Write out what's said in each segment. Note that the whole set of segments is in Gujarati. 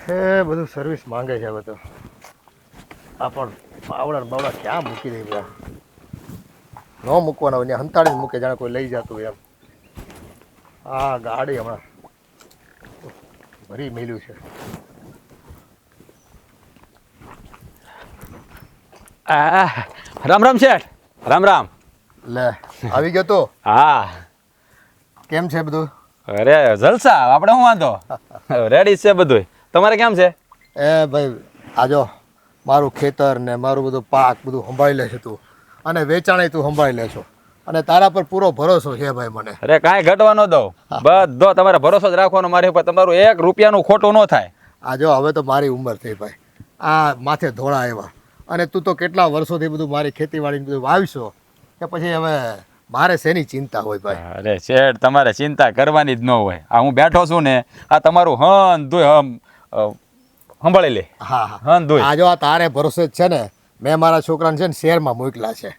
એ બધું સર્વિસ માંગે છે હવે તો. આ પણ બાવડા ને બાવડા ક્યાં મૂકી દે બધા? ન મૂકવાના હોય ને હંતાડી જ મૂકે, જાણે કોઈ લઈ જતું હોય એમ. આ ગાડી હમણાં ભરી મેલ્યું છે. રામ રામ શેઠ. રામ રામ. લે આવી ગયો તો? હા. કેમ છે બધું? અરે જલસા, આપણે શું વાંધો, રેડી છે બધું. તમારે કેમ છે? એ ભાઈ આજો મારું ખેતર ને મારું બધું પાક બધું સંભાળી લે છે તું, અને વેચાણે તું સંભાળી લે છો, અને તારા પર પૂરો ભરોસો છે ભાઈ મને. અરે કાંઈ ઘટવા ન દઉં, બધો તમારે ભરોસો જ રાખવાનો મારી ઉપર. તમારું 1 રૂપિયાનું ખોટું ન થાય. આજો હવે તો મારી ઉંમર થઈ ભાઈ, આ માથે ધોળા આવ્યા, અને તું તો કેટલા વર્ષોથી બધું મારી ખેતીવાડીને બધું વાવીશો, કે પછી હવે મારે શેની ચિંતા હોય ભાઈ? અરે શેઠ, તમારે ચિંતા કરવાની જ ન હોય. આ હું બેઠો છું ને, આ તમારું હન ધોઈ સંભાળી લે. હા હા, હન ધોઈ. આજો આ તારે ભરોસે જ છે ને મેં મારા છોકરાને છે ને શહેરમાં મોકલા છે,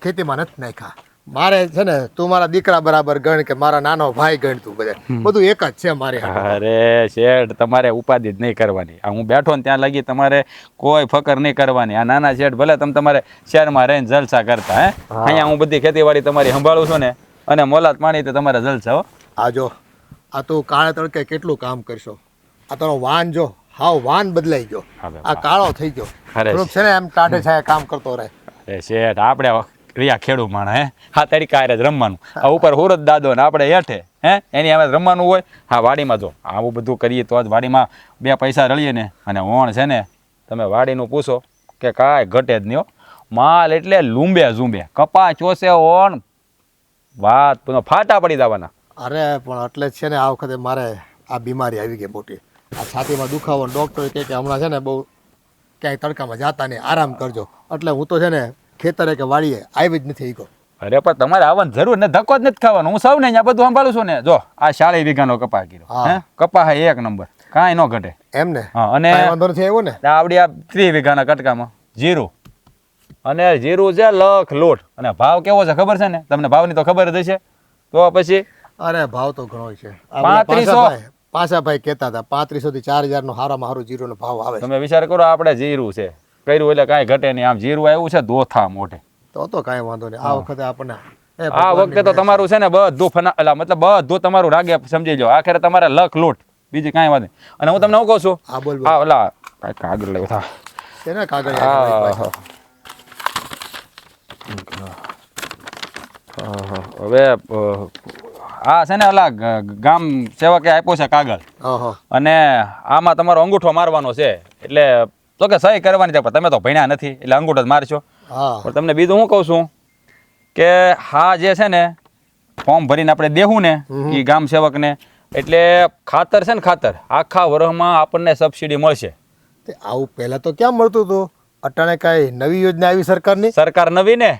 ખેતીમાં નથી નાખ્યા. મારે છે ને તું મારા દીકરા બરાબર ગણ કે મારા નાનો ભાઈ ગણ, તું બધું એક જ છે મારી હાથે. અરે શેઠ, તમારે ઉપાધિ જ નહીં કરવાની. આ હું બેઠો ને ત્યાં લગી તમારે કોઈ ફકર નહીં કરવાની. આ નાના શેઠ ભલે તમે તમારે શહેરમાં રહીને જલસા કરતા, અહીંયા હું બધી ખેતીવાડી તમારી સંભાળું છું ને, અને મોલાત પાણી તો તમારે જલસા હો. આજો આ તું કાળે તડકે કેટલું કામ કરશો, આ તારો વાન જો હાવ વાન બદલાઈ ગયો, આ કાળો થઈ ગયો. થોડુંક છે ને એમ ટાઢે છાયા કામ કરતો રહે. અરે શેઠ, આપણે રિયા ખેડૂત માણા હા તારી કારે જ રમવાનું. આ ઉપર હુરત દાદો ને આપણે હેઠે એની અમે રમવાનું હોય. હા વાડીમાં જો આવું બધું કરીએ તો જ વાડીમાં 2 પૈસા રળીએ ને. અને ઓણ છે ને, તમે વાડીનું પૂછો કે કાંઈ ઘટે જ નહીં હો. માલ એટલે લૂંબે ઝૂંબે, કપા ચોસે ઓણ વાત ફાટા પડી જવાના. અરે પણ એટલે જ છે ને આ વખતે મારે આ બીમારી આવી ગઈ મોટી, આ છાતીમાં દુખાવો. ડૉક્ટરે કહે કે હમણાં છે ને બહુ ક્યાંય તડકામાં જાતા નહીં, આરામ કરજો. એટલે હું તો છે ને ખેતરે કે વાડીએ આવી જ નથી ગયો. અરે પણ તમારે આવવાની જરૂર ને, ધક્કો જ નથી ખાવાનો. હું સૌ ને અહીંયા બધું સંભાળું છું ને. જો આ 40 વીઘાનો કપા કર્યો, કપા હે 1 નંબર, કાંઈ ન ઘટે એમ ને. હા, અને વાંધો નથી આવ્યો ને. આવડી આ 30 વીઘાના કટકામાં જીરું, અને જીરું છે લખ લોટ. અને ભાવ કેવો છે ખબર છે ને તમને? ભાવની તો ખબર જ હશે. તો પછી અરે ભાવ તો ઘણો છે. 3500 પાછા ભાઈ કહેતા હતા 3500 થી 4000 નો હારામાં હારો જીરુનો ભાવ આવે. તમે વિચાર કરો, આપણે જીરું છે કર્યું એટલે કાંઈ ઘટે નહીં. આમ જીરું આવ્યું છે દોથા મોઢે, તો કાંઈ વાંધો નહીં. આ વખતે આપણને આ વખતે તો તમારું છે ને બધું મતલબ બધું તમારું રાગે સમજી લો. આખરે તમારે લખ લોટ, બીજી કાંઈ વાત નહીં. અને હું તમને શું કહું છું, હા બોલ. હા ઓલા કાંઈ કાગળ લેવો થા છે ને કાગળ. હવે આ છે ને ઓલા ગામ સેવકે આપ્યો છે કાગળ, અને આમાં તમારો અંગૂઠો મારવાનો છે. એટલે તો કે સહી કરવાની છે, પણ તમે તો ભણ્યા નથી એટલે અંગૂઠો જ મારશો. પણ તમને બીજું હું કહું છું કે હા જે છે ને ફોર્મ ભરીને આપણે દેવું ને એ ગામ સેવકને, એટલે ખાતર છે ને, ખાતર આખા વર્ષમાં આપણને સબસિડી મળશે. આવું પહેલા તો ક્યાં મળતું હતું? અટાણે કાંઈ નવી યોજના આવી સરકારની? સરકાર નવી ને,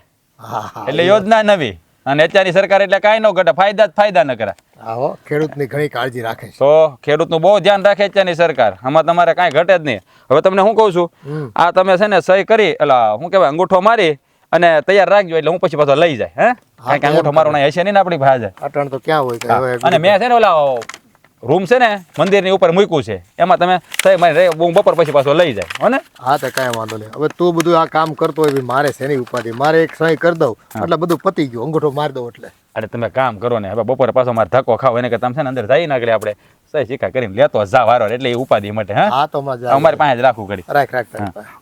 એટલે યોજના નવી. અને અત્યારની સરકાર એટલે કાંઈ ન ઘટે, ફાયદા ન કરે. આવો ખેડૂતની ઘણી કાળજી રાખે છે. તો ખેડૂતનું બહુ ધ્યાન રાખે અત્યારની સરકાર. આમાં તમારે કાંઈ ઘટે જ નહીં. હવે તમને શું કહું છું, આ તમે છે ને સહી કરી, એટલે શું કહેવાય, અંગૂઠો મારી અને તૈયાર રાખજો. એટલે હું પછી પાછો લઈ જાય. કાંઈ અંગૂઠો મારવાનો હશે નહીં ને આપણી પાસે. અટાણ તો ક્યાં હોય. અને મેં છે ને ઓલા રૂમ છે ને મંદિરની ઉપર મૂક્યું છે, એમાં તમે સહી મારી હું બપોર પછી પાછો લઈ જાય હો ને. હા તો કાંઈ વાંધો નહીં. હવે તું બધું આ કામ કરતો હોય, મારે શેની ઉપાધિ? મારે એક સહી કરી દઉં એટલે બધું પતી ગયું, અંગૂઠો મારી દઉં એટલે. અરે તમે કામ કરો ને, હવે બપોરે પાછો મારે ધક્કો ખાવ એને કે તમે છે ને અંદર જઈ નાખે, આપણે સહી શીખા કરીને લેતો જા વારો, એટલે એ ઉપાધિ માટે. હા તો અમારી પાસે જ રાખવું કરી. રાખ.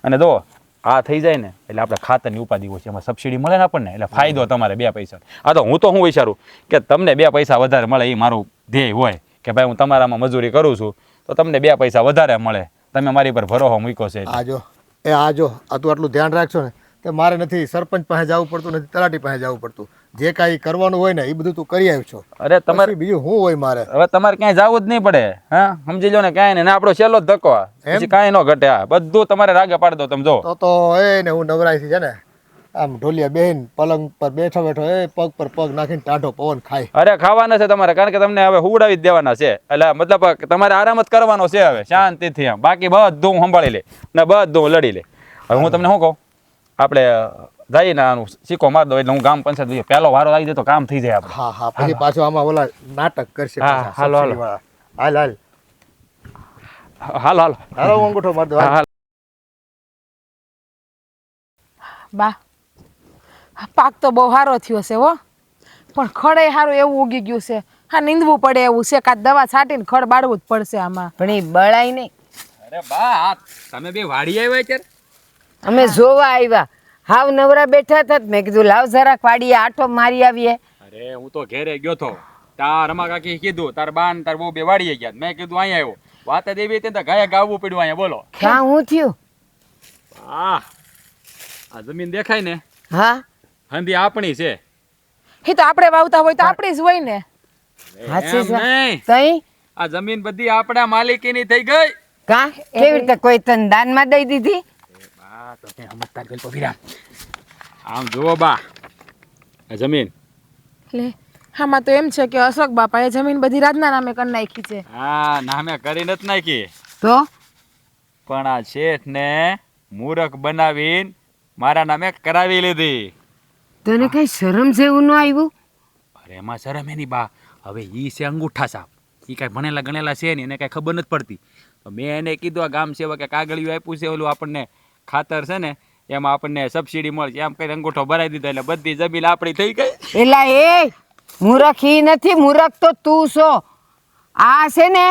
અને જો આ થઈ જાય ને એટલે આપણે ખાતરની ઉપાધિ હોય છે, એમાં સબસિડી મળે ને આપણને, એટલે ફાયદો તમારે 2 પૈસા. આ તો હું વિચારું કે તમને 2 પૈસા વધારે મળે, એ મારું ધ્યેય હોય કે ભાઈ હું તમારામાં મજૂરી કરું છું તો તમને 2 પૈસા વધારે મળે. તમે મારી પર ભરોસો મૂક્યો છે. આજો આ તું આટલું ધ્યાન રાખશો ને કે મારે નથી સરપંચ પાસે જવું પડતું, નથી તલાટી પાસે જવું પડતું. જે કાંઈ કરવાનું હોય ને એ બધું તું કરી આવ્યો છો. અરે તમારે બીજું શું હોય મારે? હવે તમારે ક્યાંય જવું જ નહીં પડે. હા સમજી લો ને, કાંઈ નહીં. આપણો છેલ્લો જ ધક્કો, પછી કાંઈ ન ઘટે. બધું તમારે રાગે પાડી દો. તમે જો તો ને હું નવરાઈથી છે ને આમ ઢોલિયા બેહીન પલંગ પર બેઠો પગ પર પગ નાખીને ટાઢો પવન ખાય. અરે ખાવાના છે તમારે, કારણ કે તમને હવે હુવડાવી જ દેવાના છે. એટલે મતલબ તમારે આરામ જ કરવાનો છે હવે શાંતિથી. આમ બાકી બધું હું સંભાળી લે ને બધું લડી લે. હવે હું તમને શું કહું, આપણે જઈને આનું સિક્કો માર દો એટલે હું ગામ પંચાયત પહેલો વારો આવી જાય તો કામ થઈ જાય આપણે. હા પછી પાછું આમાં ઓલા નાટક કરશે. હાલ. હાલો હાલો હાલો હું અંગૂઠો મારી દઉં. હા હાલો. બા પાક તો બહુ સારો થયો છે હો, પણ ખડે સારું એવું ઉગી ગયું છે. હા નીંદવું પડે એવું છે, કાં દવા છાંટીને ખડ બાળવું જ પડશે આમાં. પણ એ બળાય નહીં. અરે બા આ તમે બે વાડી આવ્યા અત્યારે? અમે જોવા આવ્યા, હાવ નવરા બેઠા હતા મેં કીધું લાવ જરાક વાડીએ આટો મારી આવીએ. અરે હું તો ઘેરે ગયો તો તાર રમા કાકી કીધું તાર બાન તાર બહુ બે વાડીએ ગયા. મેં કીધું અહીંયા આવ્યો વાત જ એવી હતી ને તો ગાયે ગાવવું પડ્યું અહીંયા. બોલો ક્યાં હું થયું? આ આ જમીન દેખાય ને હા હંધી આપણી છે. એ તો આપણે વાવતા હોય તો આપણી જ હોય ને. હાચી એમ નહીં, તઈ આ જમીન બધી આપણા માલિકીની થઈ ગઈ. કા કેવી રીતે કોઈ તને દાનમાં દઈ દીધી? બા તમે સમજતા જ ગઈ વિરામ. આમ જુઓ બા આ જમીન. એટલે આમાં તો એમ છે કે અશોક બાપાએ જમીન બધી રાજના નામે કરી નાખી છે. હા નામે કરી નથી નાખી, તો પણ આ શેઠને મૂરખ બનાવીને મારા નામે કરાવી લીધી. તને કઈ શરમ જેવું ન આવ્યું? અરે એમાં શરમ એની બા. હવે ઈ છે અંગૂઠા સાપ, ઈ કાંઈ ભણેલા ગણેલા છે નહીં, એને કાંઈ ખબર નથી પડતી. તો મેં એને કીધું આ ગામ સેવકે કાગળિયું આપ્યું છે, ઓલું આપણને ખાતર છે ને એમાં આપણને સબસિડી મળશે, એમ કઈ અંગૂઠો ભરાઈ દીધો એટલે બધી જમીન આપણી થઈ ગઈ. એલા એ મૂરખ ઈ નથી, મૂરખ તો તું છો. આ છે ને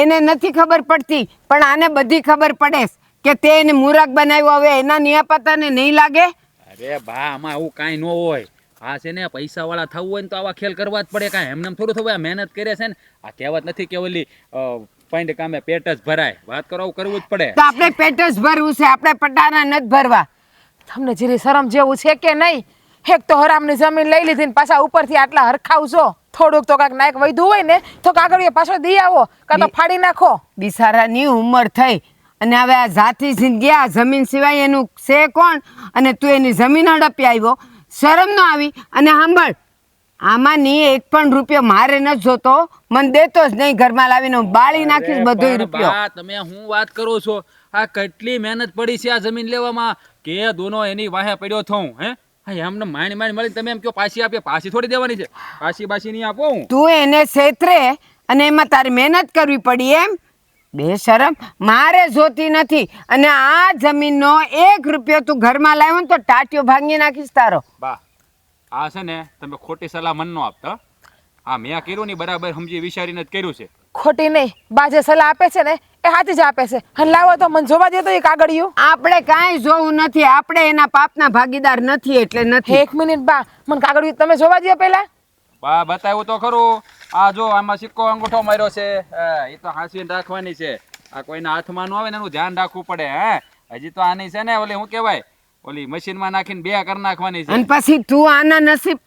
એને નથી ખબર પડતી, પણ આને બધી ખબર પડે કે તે એને મૂરખ બનાવ્યો. હવે એના નિયાપતાને નહીં લાગે? અરે બા આમાં આવું કાંઈ ન હોય. આ છે ને પૈસા વાળા થવું હોય ને તો આવા ખેલ કરવા જ પડે. કાંઈ એમને થોડું થવું. આ મહેનત કરે છે ને, આ કહેવત નથી કે ઓલી પૈંડ કામે પેટ જ ભરાય. વાત કરો આવું કરવું જ પડે. તો આપણે પેટ જ ભરવું છે, આપણે પટાના નથી ભરવા. તમને જીરી શરમ જેવું છે કે નહીં? એક તો હરામની જમીન લઈ લીધી ને પાછા ઉપરથી આટલા હરખાવશો. થોડુંક તો કાંઈક નાયક વધ્યું હોય ને તો કાગળિયો પાછો દી આવો, કાં તો ફાડી નાખો. બિસારાની ઉંમર થઈ અને હવે આ જાતિ જિંદગી, આ જમીન સિવાય એનું છે કોણ? અને તું એની જમીન હડપી આવ્યો, શરમ ન આવી? અને સાંભળ, આમાંની એક પણ રૂપિયો મારે ન જોતો, મને દેતો જ નહીં. ઘરમાં લાવીને હું બાળી નાખીશ બધો રૂપિયો. બા તમે હું વાત કરો છો? આ કેટલી મહેનત પડી છે આ જમીન લેવામાં, કે દોનો એની વાહે પડ્યો થઉં. હે એમને માણી માણી મળી તમે એમ કહો પાછી આપીએ? પાછી થોડી દેવાની છે, પાછી બાછી નહીં આપો હું. તું એને છેતરે અને એમાં તારી મહેનત કરવી પડી એમ? બેશરમ, મારે જોતી નથી. અને આ જમીનનો 1 રૂપિયો તું ઘરમાં લાવ્યો ને તો ટાટિયો ભાંગી નાખીશ તારો. બા આ છે ને તમે ખોટી સલાહ મન નો આપતા. આ મેં કર્યું ને બરાબર સમજી વિચારીને જ કર્યું છે. ખોટી નહીં, બા જે સલાહ આપે છે ને એ સાચી જ આપે છે. અને લાવો તો મને જોવા દે તો એ કાગળિયું. આપણે કાંઈ જોવું નથી, આપણે એના પાપના ભાગીદાર નથી એટલે નથી. એક મિનિટ બા, મને કાગળિયું તમે જોવા દો પહેલા. બા બતાવ્યું તો ખરું. આ જો આમાં સિક્કો અંગૂઠો માર્યો છે, એ તો હાંસવીને રાખવાની છે. આ કોઈના હાથમાં ન આવે ને એનું ધ્યાન રાખવું પડે. હજી તો આની છે ને ઓલી શું કહેવાય, ઓલી મશીનમાં નાખીને 2 કરી નાખવાની છે. અને પછી તું આના નસીબ,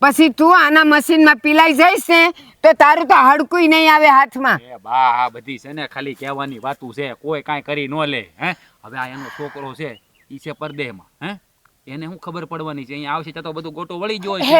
પછી તું આના મશીનમાં પીલાઈ જઈશ ને તો તારું તો હડકું નહીં આવે હાથમાં. એ બા આ બધી છે ને ખાલી કહેવાની વાતું છે, કોઈ કાંઈ કરી ન લે. હવે આ એનો છોકરો છે ઈ છે પરદેહમાં. એને શું ખબર પડવાની છે? અહીંયા આવશે તો બધું ગોટો વળી ગયો છે.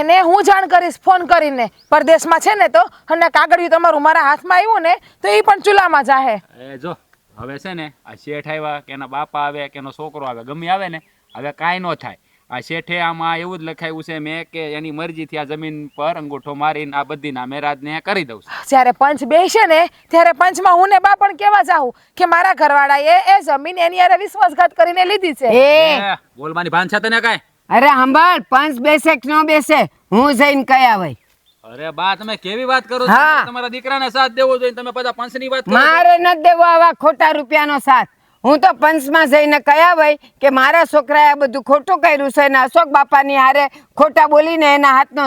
એને હું જાણ કરીશ ફોન કરીને. પરદેશમાં છે ને તો અને કાગળિયું તમારું મારા હાથમાં આવ્યું ને તો એ પણ ચૂલામાં જાહે. એ જો હવે છે ને આ શેઠ આવ્યા કે એના બાપા આવે કે એનો છોકરો આવે, ગમે આવે ને, હવે કાંઈ ન થાય. આ શેઠે આમાં એવું જ લખાયું છે મેં કે એની મરજીથી આ જમીન પર અંગૂઠો મારીને આ બધી નામેરાજને કરી દઉં છું. જ્યારે પંચ બેસે ને ત્યારે પંચમાં હું ને બા પણ કેવા જાઉં કે મારા ઘરવાળાએ એ જમીન એની હારે વિશ્વાસઘાત કરીને લીધી છે. એ બોલવાની ભાન છે તને કાંઈ? અરે સાંભળ, પંચ બેસે કે ન બેસે, હું જઈને કયા ભાઈ. અરે બા તમે કેવી વાત કરો છો? હા. તમારા દીકરાને સાથ દેવો જોઈએ, તમે બધા પંચની વાત કરો છો. મારે નથી દેવો આવા ખોટા રૂપિયાનો સાથ. હું તો પંચમાં જઈને કયા ભાઈ કે મારા છોકરાએ આ બધું ખોટું કર્યું છે ને અશોક બાપાની હારે ખોટા બોલીને એના હાથનો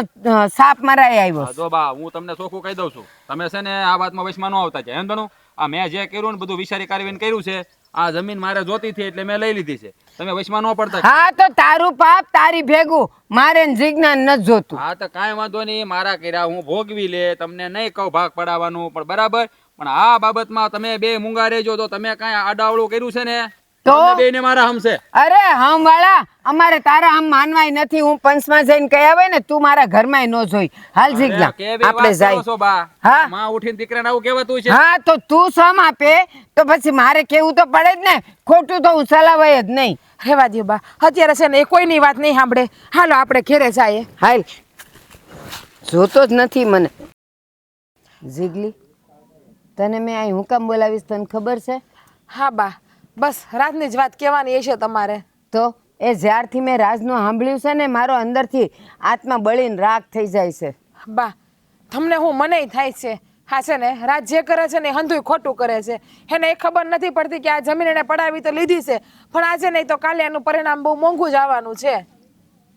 સાપ મરાઈ આવ્યો. જો બા હું તમને ચોખ્ખું કહી દઉં છું, તમે છે ને આ વાતમાં વશમાં ન આવતા છે. એમ તણું આ મેં જે કર્યું ને બધું વિચારી કારવીને કર્યું છે. આ જમીન મારે જોતી હતી એટલે મેં લઈ લીધી છે, તમે વશમાં ન પડતા. હા તો તારું પાપ તારી ભેગું, મારે જીજ્ઞાન નથી જોતું. હા તો કાંઈ વાંધો નહીં, મારા કર્યા હું ભોગવી લે, તમને નહીં કહું ભાગ પડાવવાનું, પણ બરાબર. પણ આ બાબતમાં તમે બે મૂંગા રહેજો તો તમે કાંઈ આડાવડું કર્યું છે ને તો બેને મારા હમશે. અરે હમ વાળા, અમારે તારા હમ માનવાય નથી. હું પંચમાં જઈને કયા હોય ને તું મારા ઘરમાં ન જોઈ. હાલ જીજ્ઞા આપણે જાય. હા માં ઉઠીને દીકરાને આવું કહેવાતું છે. હા તો તું સમ આપે તો પછી મારે કેવું તો પડે જ ને. ખોટું તો હું ચલાવાય જ નહીં. રેવા દો બા, અત્યારે છે ને એ કોઈની વાત નહીં સાંભળે. હાલો આપણે ઘેરે જઈએ. હાલ, જોતો જ નથી મને. જીગલી તને મેં અહીં હું કામ બોલાવીશ તને ખબર છે? હા બા, બસ રાતની જ વાત કહેવાની હશે તમારે. તો એ જ્યારથી મેં રાજનું સાંભળ્યું છે ને મારો અંદરથી આત્મા બળીને રાખ થઈ જાય છે. બા, તમને હું મનેય થાય છે. હા છે ને, રાજ જે કરે છે ને એ હંધુય ખોટું કરે છે. એને એ ખબર નથી પડતી કે આ જમીન એને પડાવી તો લીધી છે, પણ આજે નહીં તો કાલે એનું પરિણામ બહુ મોંઘું જ આવવાનું છે.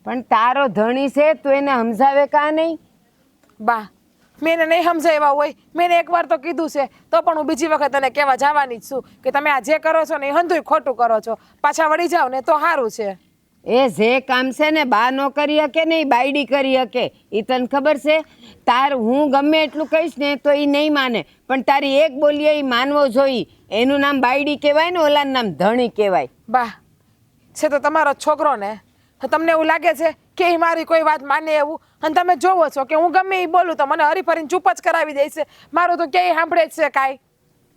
પણ તારો ધણી છે તું એને સમજાવે કાં નહીં? બા, મેં એને નહીં સમજાવ્યા હોય, મેં એને એકવાર તો કીધું છે, તો પણ હું બીજી વખત એને કહેવા જવાની જ છું કે તમે આ જે કરો છો ને એ હંધુય ખોટું કરો છો. પાછા વળી જાઓ ને તો સારું છે. એ જે કામ છે ને બા ન કરી શકે ને એ બાયડી કરી શકે. એ તને ખબર છે? હું ગમે એટલું કહીશ ને તો એ નહીં માને, પણ તારી એક બોલીએ એ માનવો જોઈએ. એનું નામ બાયડી કહેવાય ને ઓલાનું નામ ધણી કહેવાય. બા, છે તો તમારો છોકરો ને, તો તમને એવું લાગે છે કે એ મારી કોઈ વાત માને એવું? અને તમે જોવો છો કે હું ગમે એ બોલું તો મને હરીફરીને ચૂપ જ કરાવી દે છે. મારું તો ક્યાંય સાંભળે જ છે કાંઈ.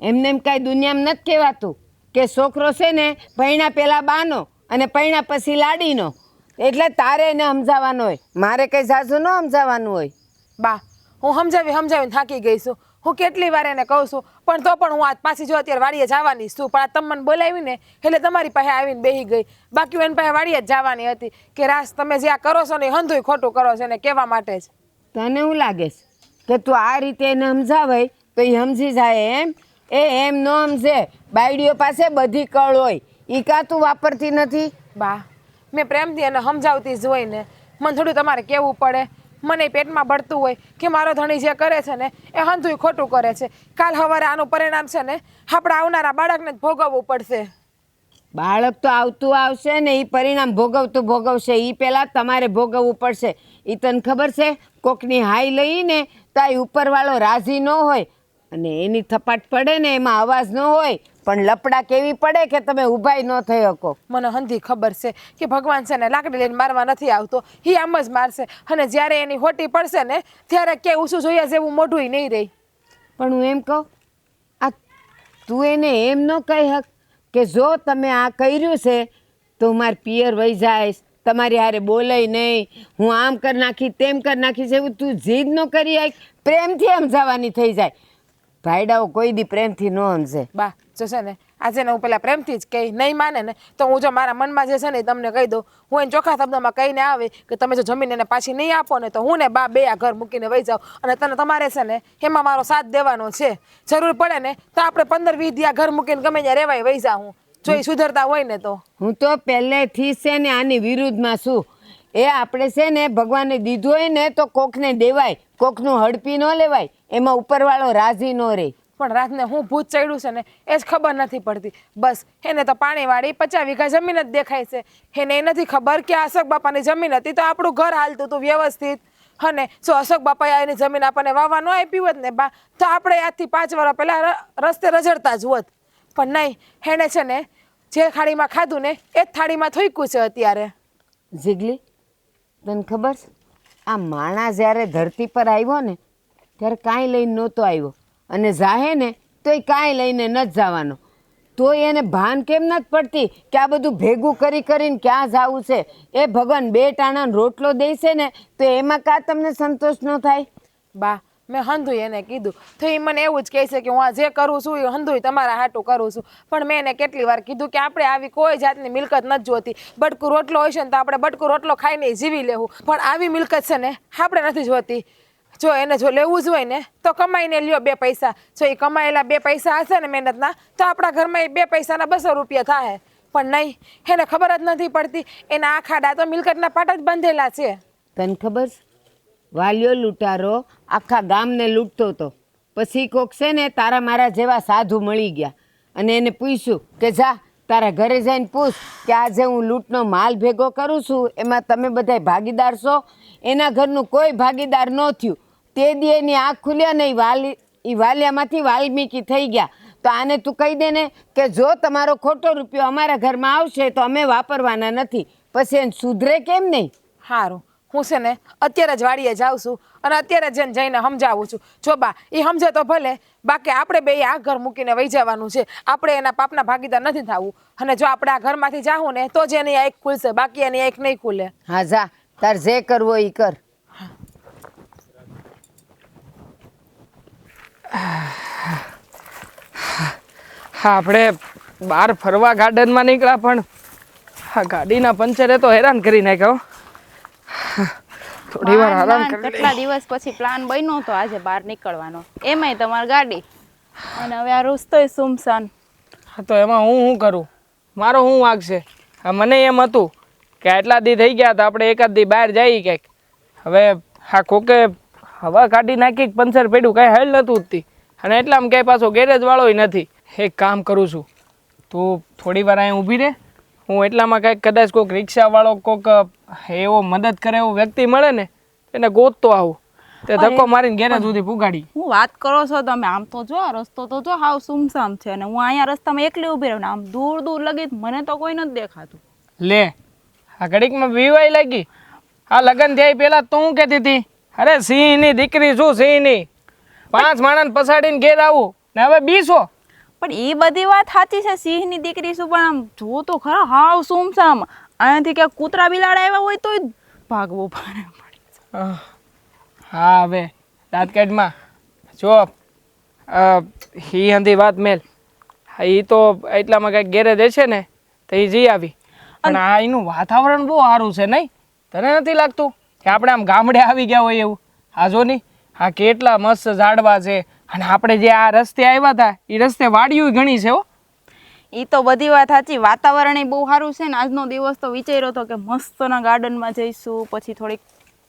એમને એમ કાંઈ દુનિયામાં નથી કહેવાતું કે છોકરો છે ને પૈણા પહેલાં બાનો અને પૈણા પછી લાડીનો, એટલે તારે એને સમજાવવાનો હોય, મારે કંઈ ઝાઝું ન સમજાવવાનું હોય. બા, હું સમજાવીને થાકી ગઈ છું. હું કેટલી વાર એને કહું છું, પણ તો પણ હું આજ પાછી જો અત્યારે વાડીએ જવાની છું, પણ આ તમે મને બોલાવીને એટલે તમારી પાસે આવીને બેસી ગઈ. બાકી હું એની પાસે વાડીએ જ જવાની હતી કે રાસ તમે જે આ કરો છો ને એ હંધુય ખોટું કરો છો ને કહેવા માટે જ. તને શું લાગે છે કે તું આ રીતે એને સમજાવાય તો એ સમજી જાય એમ? એમ ન સમજે. બાયડીઓ પાસે બધી કળ હોય, એ કાં તું વાપરતી નથી? બા, મેં પ્રેમથી એને સમજાવતી જ હોય ને, મને થોડું તમારે કહેવું પડે. મને પેટમાં બળતું હોય કે મારો ધણી જે કરે છે ને એ હંધુય ખોટું કરે છે. કાલ સવારે આનું પરિણામ છે ને આપણે આવનારા બાળકને જ ભોગવવું પડશે. બાળક તો આવતું આવશે ને એ પરિણામ ભોગવશે. એ પહેલાં તમારે ભોગવવું પડશે. એ તને ખબર છે? કોકની હાઈ લઈને તો એ ઉપરવાળો રાજી ન હોય, અને એની થપાટ પડે ને એમાં અવાજ ન હોય, પણ લપડા કેવી પડે કે તમે ઊભાઈ ન થઈ શકો. મને હંધી ખબર છે કે ભગવાન છે ને લાકડી લઈને મારવા નથી આવતો, એ આમ જ મારશે. અને જ્યારે એની હોટી પડશે ને ત્યારે ક્યાંય ઊંચું જોયા જેવું મોઢું નહીં રહી. પણ હું એમ કહું, આ તું એને એમ ન કહી હક કે જો તમે આ કર્યું છે તો મારે પિયર વહી જાય, તમારી હારે બોલાય નહીં, હું આમ કરી નાખી તેમ કરી નાખીશ, એવું તું જીદ ન કરી હક. પ્રેમથી સમજાવવાની થઈ જાય. ભાઈડાઓ કોઈ દી પ્રેમથી ન સમજે. બા, જો છે ને આજે ને હું પેલા પ્રેમથી જ કહી, નહીં માને ને તો હું જો મારા મનમાં જે છે ને તમને કહી દઉં. હું એને ચોખ્ખા શબ્દમાં કહીને આવે કે તમે જો જમીન એને પાછી નહીં આપો ને તો હું ને બા બે આ ઘર મૂકીને વહી જાઉં. અને તમારે છે ને એમાં મારો સાથ દેવાનો છે. જરૂર પડે ને તો આપણે 15-20 આ ઘર મૂકીને ગમે ત્યાં રહેવાય વહી જાઉં, જો એ સુધરતા હોય ને તો. હું તો પહેલેથી છે ને આની વિરુદ્ધમાં છું. એ આપણે છે ને ભગવાને દીધું હોય ને તો કોકને દેવાય, કોકનું હડપી ન લેવાય. એમાં ઉપરવાળો રાજી ન રહે. પણ રાતને હું ભૂત ચડ્યું છે ને એ જ ખબર નથી પડતી. બસ એને તો પાણીવાળી 50 વીઘા જમીન જ દેખાય છે. એને એ નથી ખબર કે અશોક બાપાની જમીન હતી તો આપણું ઘર હાલતું હતું વ્યવસ્થિત. અને જો અશોક બાપાએ એની જમીન આપણને વાવવા ન આપી હોત ને બા, તો આપણે આજથી 5 વર્ષ પહેલાં રસ્તે રઝળતા જ હોત. પણ નહીં, એને છે ને જે થાળીમાં ખાધું ને એ જ થાળીમાં થોઈકું છે અત્યારે. જીગલી, તને ખબર છે આ માણસ જ્યારે ધરતી પર આવ્યો ને ત્યારે કાંઈ લઈને નહોતો આવ્યો, અને જાહે ને તો એ કાંઈ લઈને ન જવાનો. તો એને ભાન કેમ નથી પડતી કે આ બધું ભેગું કરીને ક્યાં જવું છે? એ ભગવાન 2 ટાણાનો રોટલો દે છે ને તો એમાં કાં તમને સંતોષ ન થાય? બા, મેં હંધુય એને કીધું તો એ મને એવું જ કહે છે કે હું આ જે કરું છું એ હંધુય તમારા હાટું કરું છું. પણ મેં એને કેટલી વાર કીધું કે આપણે આવી કોઈ જાતની મિલકત નથી જોતી. બટકું રોટલો હોય છે ને તો આપણે બટકું રોટલો ખાઈને જીવી લેવું, પણ આવી મિલકત છે ને આપણે નથી જોતી. જો એને જો લેવું જ હોય ને તો કમાઈને લ્યો 2 પૈસા. જો એ કમાયેલા 2 પૈસા હશે ને મહેનતના તો આપણા ઘરમાં એ 2 પૈસાના 200 રૂપિયા થાય. પણ નહીં, એને ખબર જ નથી પડતી. એના આ ખાડા તો મિલકતના પાટ જ બાંધેલા છે. તને ખબર છે? વાલિયો લૂંટારો આખા ગામને લૂંટતો હતો. પછી કોક છે ને તારા મારા જેવા સાધુ મળી ગયા અને એને પૂછ્યું કે જા તારા ઘરે જઈને પૂછ કે આજે હું લૂંટનો માલ ભેગો કરું છું એમાં તમે બધાય ભાગીદાર છો? એના ઘરનું કોઈ ભાગીદાર ન થયું. તે દી એની આંખ ખુલ્યા ને એ વાલિયામાંથી વાલ્મીકી થઈ ગયા. તો આને તું કહી દે ને કે જો તમારો ખોટો રૂપિયો અમારા ઘરમાં આવશે તો અમે વાપરવાના નથી. પછી એને સુધરે કેમ નહીં? સારું, હું છે ને અત્યારે જ વાડીએ જાઉં છું અને અત્યારે જ જઈને સમજાવું છું. જો બા એ સમજે તો ભલે, બાકી આપણે બે આ ઘર મૂકીને વહી જવાનું છે. આપણે એના પાપના ભાગીદાર નથી થવું. અને જો આપણે આ ઘરમાંથી જાઉં ને તો જ એની એક ખુલશે, બાકી એની એક નહીં ખુલે. હા જા, તાર જે કરવો એ કર. હા આપણે બહાર ફરવા ગાર્ડનમાં નીકળ્યા પણ આ ગાડીના પંચરે તો હેરાન કરી નાખ્યો. થોડી વાર આરામ કરી લઈએ. કેટલા દિવસ પછી પ્લાન બન્યો તો આજે બહાર નીકળવાનો, એમાંય તમારી ગાડી, અને હવે આ રસ્તોય સુમસાન. હા તો એમાં હું શું કરું? મારો શું વાંક છે? હા મને એમ હતું કે આટલા દી થઈ ગયા તો આપણે એકાદ દી બહાર જઈએ ક્યાંક. હવે હા કોકે હવા કાઢી નાખી પંચર પડ્યું, કાંઈ હેલ નહોતું ઉઠતી, અને એટલામાં ક્યાંય પાછો ગેરેજ વાળોય નથી. એક કામ કરું છું, તું થોડી વાર અહીં ઊભી રહે, હું એટલામાં કાંઈક કદાચ કોઈક રિક્ષાવાળો કોઈક એવો મદદ કરે એવો વ્યક્તિ મળે ને એને ગોતતો આવું, તે ધક્કો મારીને ગેરેજ સુધી પુગાડી. હું વાત કરો છો તમે? આમ તો જો રસ્તો તો જો હાવ સુમસામ છે, અને હું અહીંયા રસ્તામાં એકલી ઊભી રહું ને આમ દૂર દૂર લગી મને તો કોઈ નથી દેખાતું. લે આ ઘડીકમાં બીવાય લાગી. આ લગ્ન થયા પહેલા તો હું કહેતી હતી, અરે સિંહની દીકરી શું સિંહની, 5 માણસ પસાડીને ઘેર આવું ને હવે 20. પણ એ બધી વાત સાચી છે, સિંહની દીકરી શું, પણ આમ જો તો ખરા હાવ સુમસામ. અહીંયાથી ક્યાંક કૂતરા બિલાડા આવ્યા હોય તોય ભાગવું પડે. હા હવે રાજકાટમાં જો હંધી વાત મેલ, એ તો એટલામાં કાંઈક ગેરેજ હશે ને તો એ જઈ આવી. પણ આ એનું વાતાવરણ બહુ સારું છે નહીં? તને નથી લાગતું કે આપણે આમ ગામડે આવી ગયા હોય એવું? આ જો નહીં, આ કેટલા મસ્ત ઝાડવા છે, અને આપણે જે આ રસ્તે આવ્યા હતા એ રસ્તે વાડીઓ ઘણી છે હો. એ તો બધી વાત સાચી, વાતાવરણ બહુ સારું છે ને. આજનો દિવસ તો વિચાર્યો હતો કે મસ્તના ગાર્ડનમાં જઈશું, પછી થોડીક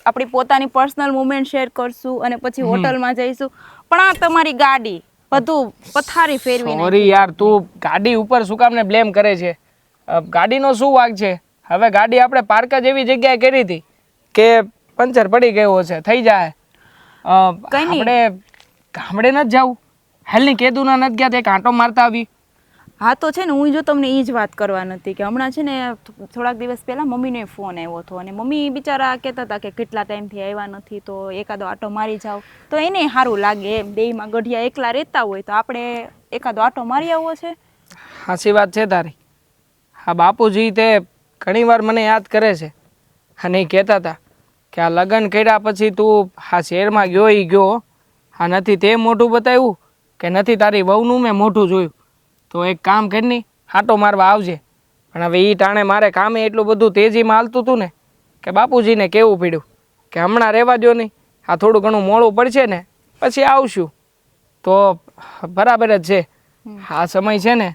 આપણી પોતાની પર્સનલ મુમેન્ટ શેર કરશું, અને પછી હોટલમાં જઈશું. પણ આ તમારી ગાડી બધું પથારી ફેરવી નાખી. સોરી યાર, તું ગાડી ઉપર શું કામને બ્લેમ કરે છે? ગાડીનો શું વાંક છે? હવે ગાડી આપણે પાર્ક જ એવી જગ્યાએ કરી હતી કે પંચર પડી ગયો છે, થઈ જાય. આપણે ગામડે નથી જવું? હાલની કેદુના નથી ગયા, એક આંટો મારતા આવી. હા તો છે ને, હું જો તમને એ જ વાત કરવા નથી કે હમણાં છે ને થોડાક દિવસ પહેલાં મમ્મીનો ફોન આવ્યો હતો, અને મમ્મી બિચારા કહેતા હતા કે કેટલા ટાઈમથી આવ્યા નથી, તો એકાદો આંટો મારી જાઓ તો એને સારું લાગે એમ. દેહમાં ગઢિયા એકલા રહેતા હોય તો આપણે એકાદો આંટો મારી આવવો છે. સાચી વાત છે તારી. હા બાપુજી તે ઘણીવાર મને યાદ કરે છે, અને એ કહેતા હતા કે આ લગ્ન કર્યા પછી તું આ શહેરમાં ગયો એ ગયો, હા નથી તે મોઢું બતાવ્યું કે નથી તારી વહુનું મેં મોઢું જોયું, તો એક કામ કરીને આંટો મારવા આવજે. પણ હવે એ ટાણે મારે કામે એટલું બધું તેજીમાં હાલતું હતું ને કે બાપુજીને કહેવું પડ્યું કે હમણાં રહેવા દો નહીં, આ થોડું ઘણું મોડું પડશે ને પછી આવશું. તો બરાબર જ છે, આ સમય છે ને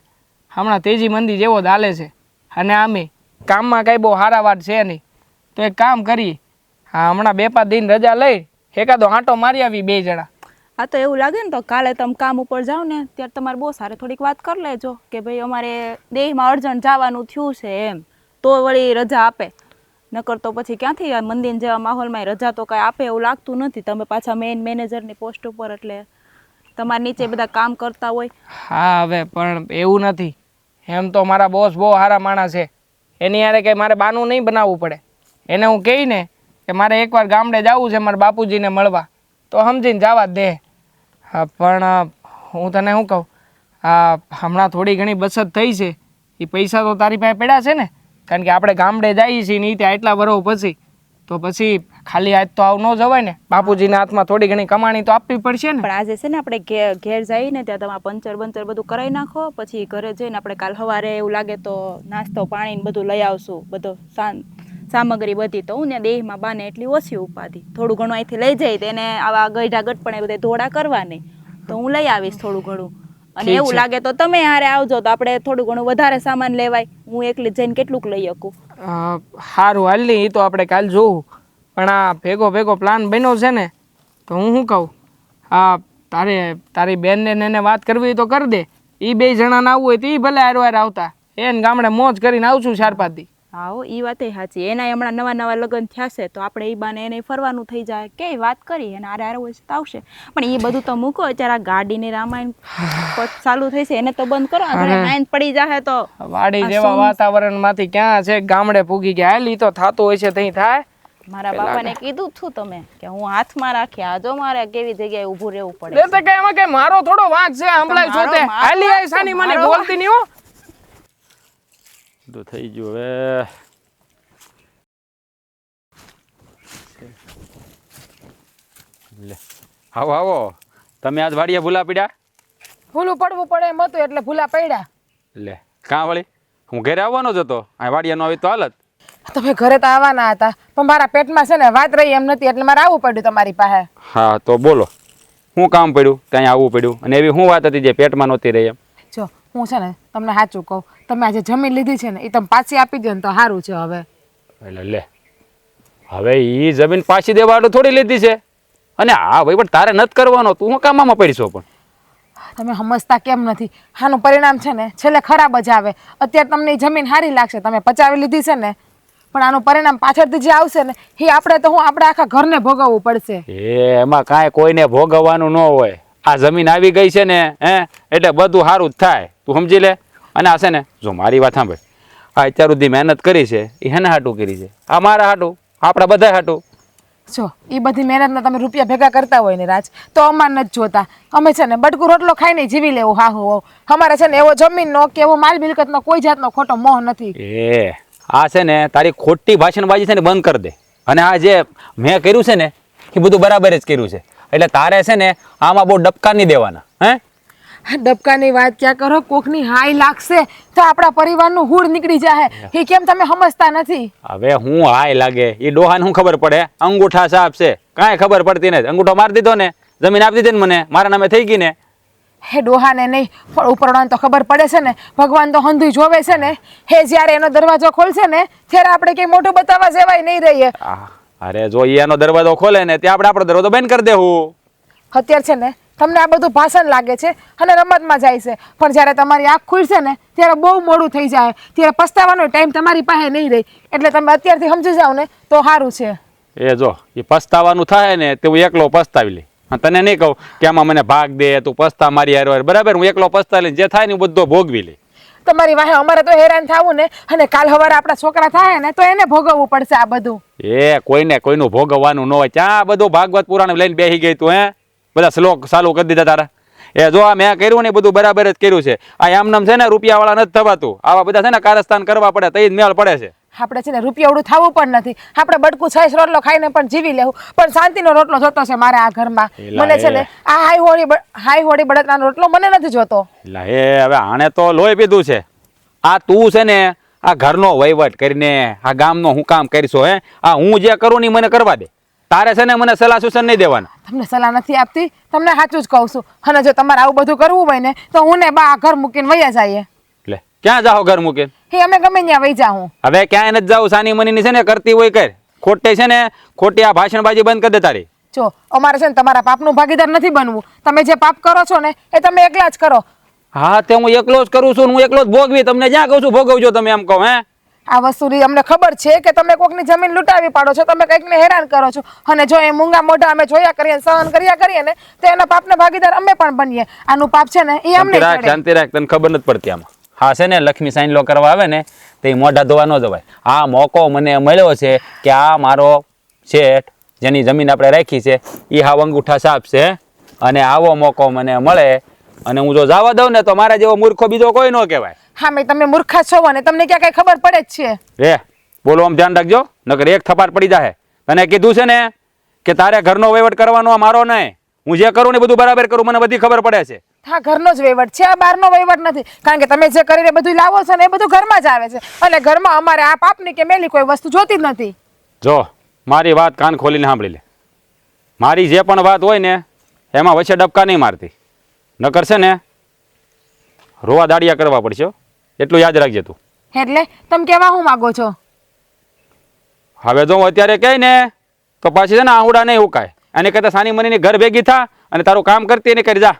હમણાં તેજી મંદી જેવો જ હાલે છે, અને આમે કામમાં કાંઈ બહુ સારા વાત છે નહીં. તો એક કામ કરીએ, હા હમણાં 2-5 દિન રજા લઈ એકાદો આંટો મારી આવી 2 જણા. હા તો એવું લાગે ને તો કાલે તમે કામ ઉપર જાઓ ને ત્યારે તમારે બહુ સારે થોડીક વાત કરી લેજો કે ભાઈ અમારે દેહમાં અર્જન્ટ જવાનું થયું છે એમ, તો વળી રજા આપે. નકર તો પછી ક્યાંથી આ મંદિર જેવા માહોલમાં રજા તો કાંઈ આપે એવું લાગતું નથી. તમે પાછા મેઇન મેનેજરની પોસ્ટ ઉપર, એટલે તમારા નીચે બધા કામ કરતા હોય. હા હવે પણ એવું નથી, એમ તો મારા બોસ બહુ સારા માણસ છે, એની યારે કંઈ મારે બાનું નહીં બનાવવું પડે. એને હું કહીને કે મારે એકવાર ગામડે જવું છે મારા બાપુજીને મળવા, તો સમજીને જવા જ દે. હા પણ હું તને શું કહું, હમણાં થોડી ઘણી બચત થઈ છે, એ પૈસા તો તારી પાસે પડ્યા છે ને? કારણ કે આપણે ગામડે જઈએ છીએ ને ત્યાં એટલા વર્ષો પછી, તો પછી ખાલી હાથ તો આવ ન જવાય ને. બાપુજીના હાથમાં થોડી ઘણી કમાણી તો આપવી પડશે ને. પણ આજે છે ને આપણે ઘેર જઈએ ને ત્યાં તમારે પંચર બધું કરાવી નાખો, પછી ઘરે જઈને આપણે કાલ સવારે એવું લાગે તો નાસ્તો પાણી બધું લઈ આવશું, બધો સામગ્રી બધી. તો હું ને દેહમાં બાને એટલી ઓછી ઉપાધિ, થોડું ઘણું અહીંથી લઈ જઈ તો એને આવા ગઈઢા ગટપણે બધા ધોળા કરવા નહીં, તો હું લઈ આવીશ થોડું ઘણું. અને એવું લાગે તો તમે હારે આવજો તો આપણે થોડું ઘણું વધારે સામાન લેવાય. હું એકલી જઈને કેટલુંક લઈ શકું? સારું હાલ નહીં, એ તો આપણે કાલ જોવું. પણ આ ભેગો પ્લાન બન્યો છે ને, તો હું શું કહું, તારી બેનને એને વાત કરવી હોય તો કરી દે. એ 2 જણાને આવવું હોય તો એ ભલે હારવાર આવતા, એને ગામડે મોજ કરીને આવશું 4-5 દી. હા એ વાત સાચી. એના હમણાં નવા લગ્ન થયા છે તો આપણે એ બાને એને ફરવાનું થઈ જાય કે વાત કરી એને આરે હોય તો આવશે. પણ એ બધું તો મૂકો, અત્યારે આ ગાડીની રામાયણ ચાલુ થઈ છે એને તો બંધ કરો. નાઈન પડી જાય તો વાડી જેવા વાતાવરણમાંથી ક્યાં છે ગામડે પૂગી ગયા. હાલ ઈ તો થતું હોય છે તઈ થાય. મારા બાપાને કીધું છું તમે કે હું હાથમાં રાખી આજો, મારે કેવી જગ્યાએ ઊભું રહેવું પડે. એટલે કે એમાં કે મારો થોડો વાંક છે, હંભળાય છો તે હાલી આઈ સાની મને બોલતી નહીં હો. તો થઈ ગયું હવે. લે આવો તમે આજ વાડીએ ભૂલા પડ્યા? ભૂલું પડવું પડે એમ હતું એટલે ભૂલા પડ્યા. લે કાં વળી હું ઘરે આવવાનો જ હતો આ વાડિયાનો આવી તો હાલત. તમે ઘરે તો આવવાના હતા પણ મારા પેટમાં છે ને વાત રહી એમ નથી એટલે મારે આવવું પડ્યું તમારી પાસે. હા તો બોલો શું કામ પડ્યું ત્યાં આવવું પડ્યું અને એવી શું વાત હતી જે પેટમાં નહોતી રહી એમ? જો હું છે ને તમને સાચું કહું, તમે આજે જમીન લીધી છે ને એ તમે પાછી આપી દો ને તો સારું છે. હવે એટલે લે હવે એ જમીન પાછી દેવા હાટુ થોડી લીધી છે અને હા ભાઈ પણ તારે નથી કરવાનો, તું શું કામમાં પડીશો? પણ તમે સમજતા કેમ નથી? આનું પરિણામ છે ને છેલ્લે ખરાબ જ આવે. અત્યારે તમને એ જમીન સારી લાગશે, તમે પચાવી લીધી છે ને, પણ આનું પરિણામ પાછળથી જે આવશે ને એ આપણે આખા ઘરને ભોગવવું પડશે. એમાં કાંઈ કોઈને ભોગવવાનું ન હોય. આ જમીન આવી ગઈ છે ને એટલે બધું સારું જ થાય, તું સમજી લે. અને આ છે ને જો મારી વાત સાંભળ, આ અત્યાર સુધી મહેનત કરી છે એ હેને હાટું કરી છે? આ મારા હાટું, આપણા બધા હાટું. જો એ બધી મહેનતના તમે રૂપિયા ભેગા કરતા હોય ને રાજ, તો અમારે નથી જોતા. અમે છે ને બટકું રોટલો ખાઈને જીવી લેવું. હા હો, અમારે છે ને એવો જમીનનો કે એવો માલ મિલકતનો કોઈ જાતનો ખોટો મોહ નથી. આ છે ને તારી ખોટી ભાષણબાજી છે ને બંધ કરી દે. અને આ જે મેં કર્યું છે ને એ બધું બરાબર જ કર્યું છે. એટલે તારે છે ને આમાં બહુ ડબકા નહીં દેવાના. ડબકાની વાત ક્યાં કરો, કોકની હાઈ લાગશે તો આપણા પરિવારનું હૂડ નીકળી જાય. એ કેમ તમે સમજતા નથી? હવે હું હાય લાગે એ ડોહાને શું ખબર પડે? અંગૂઠા સાપ છે, કાંઈ ખબર પડતી નથી. અંગૂઠો મારી દીધો ને, જમીન આપી દીધી ને મને, મારા નામે થઈ ગઈ ને. હે ડોહાને નહીં પણ ઉપરવાળાને તો ખબર પડે છે ને, ભગવાન તો હંધુય જોવે છે ને. હે જ્યારે એનો દરવાજો ખોલશે ને ત્યારે આપણે કઈ મોઢું બતાવવા જેવાય નહીં રહીએ. અરે જો એનો દરવાજો ખોલે ને ત્યાં આપણે આપણો દરવાજો બંધ કરી દેવું. અત્યારે છે ને તમને આ બધું ભાષણ લાગે છે અને રમતમાં જાય છે, પણ જ્યારે તમારી આંખ ખુલશે ને ત્યારે બહુ મોડું થઈ જાય. ત્યારે પસ્તાવાનો ટાઈમ તમારી પાસે નહીં રહે. એટલે તમે અત્યારથી સમજી જાઓ ને તો સારું છે. એ જો એ પસ્તાવાનું થાય ને તે હું એકલો પસ્તાવી લઈ. તને નહીં કહું કે આમાં મને ભાગ દે, તું પસ્તા મારી હારે બરાબર, હું એકલો પસ્તા લઈને જે થાય ને હું બધો ભોગવી લઈ. તમારી વાહે અમારે તો હેરાન થવું ને, અને કાલ સવારે આપણા છોકરા થાય ને તો એને ભોગવવું પડશે આ બધું. કોઈને કોઈનું ભોગવવાનું ન હોય. ત્યાં બધું ભાગવત પુરાણ લઈને બેસી ગઈ તું? બધા શ્લોક ચાલુ કરી દીધા તારા. જો આ મેં કર્યું ને બધું બરાબર જ કર્યું છે. આ એમનેમ છે ને રૂપિયા વાળા નથી થવાતું. આવા બધા છે ને કારસ્તાન કરવા પડે તો જ મેળ પડે છે. આપણે છે ને રૂપિયાવડું થવું પણ નથી. આપણે બટકું છાશ રોટલો ખાઈને પણ જીવી લેવું, પણ શાંતિનો રોટલો જોતો છે મારે આ ઘરમાં. મને છે ને આ હાઈ હોડી બળતરાનો રોટલો મને નથી જોતો. હવે આણે તો લોહી પીધું છે. આ તું છે ને આ ઘરનો વહીવટ કરીને આ ગામનો હું કામ કરીશો? આ હું જે કરું ને મને કરવા દે. તારે છે ને મને સલાહ સૂચન નહીં દેવાના. તમને સલાહ નથી આપતી, તમને સાચું જ કહું છું. અને જો તમારે આવું બધું કરવું હોય ને તો હું ને બા ઘર મૂકીને વયા જઈએ. લે ક્યાં જાઓ ઘર મૂકીને? અમે ગમે ત્યાં વહી જાઉં. હવે ક્યાંય નથી જાઉં. સાની મનીની છે ને કરતી હોય કર. ખોટે છે ને ખોટી આ ભાષણબાજી બંધ કરી દે તારી. જો અમારે છે ને તમારા પાપનું ભાગીદાર નથી બનવું. તમે જે પાપ કરો છો ને એ તમે એકલા જ કરો. હા તે હું એકલો જ કરું છું, હું એકલો જ ભોગવી. તમને જ્યાં કહું છું ભોગવજો તમે એમ કહો. આ વસ્તુની અમને ખબર છે કે તમે કોકની જમીન લૂંટાવી પાડો છો, તમે કંઈકને હેરાન કરો છો. અને જો એ મૂંગા મોઢા અમે જોયા કરીએ, સહન કર્યા કરીએ ને તો એના પાપના ભાગીદાર અમે પણ બનીએ. આનું પાપ છે ને એ અમને શાંતિ રાખ. તને ખબર નથી પડતી આમાં. હા છે ને લક્ષ્મી સાઈન કરવા આવે ને તે મોઢા ધોવા ન જવાય. આ મોકો મને મળ્યો છે કે આ મારો શેઠ જેની જમીન આપણે રાખી છે એ હા અંગૂઠા સાપ છે, અને આવો મોકો મને મળે અને હું જો જવા દઉં ને તો મારા જેવો મૂર્ખો બીજો કોઈ ન કહેવાય. હા મેં તમે મૂર્ખા છો ને તમને ક્યાં કઈ ખબર પડે જ છે. બોલો આમ ધ્યાન રાખજો, નકર એક થપાટ પડી જાય. તને કીધું છે ને કે તારે ઘરનો વહીવટ કરવાનો, મારો નહીં. હું જે કરું ને બધું બરાબર કરું, મને બધી ખબર પડે છે. હા ઘરનો જ વહીવટ છે, આ બહારનો વહીવટ નથી. કારણ કે તમે જે કરીને બધું લાવો છો ને એ બધું ઘરમાં જ આવે છે, અને ઘરમાં અમારે આ પાપની કે મેલી કોઈ વસ્તુ જોતી જ નથી. જો મારી વાત કાન ખોલીને સાંભળી લે. મારી જે પણ વાત હોય ને એમાં વચ્ચે ડબકા નહીં મારતી, નકર છે ને રોવા દાડિયા કરવા પડશે. એટલું યાદ રાખજે તું. એટલે તમે કેવા હું માંગો છો? હવે જો હું અત્યારે કહે ને તો પાછી છે ને આહુડા નહીં ઉકાય. અને કહેતા સાની મનીની ઘર ભેગી થા અને તારું કામ કરતી એને કરી જા.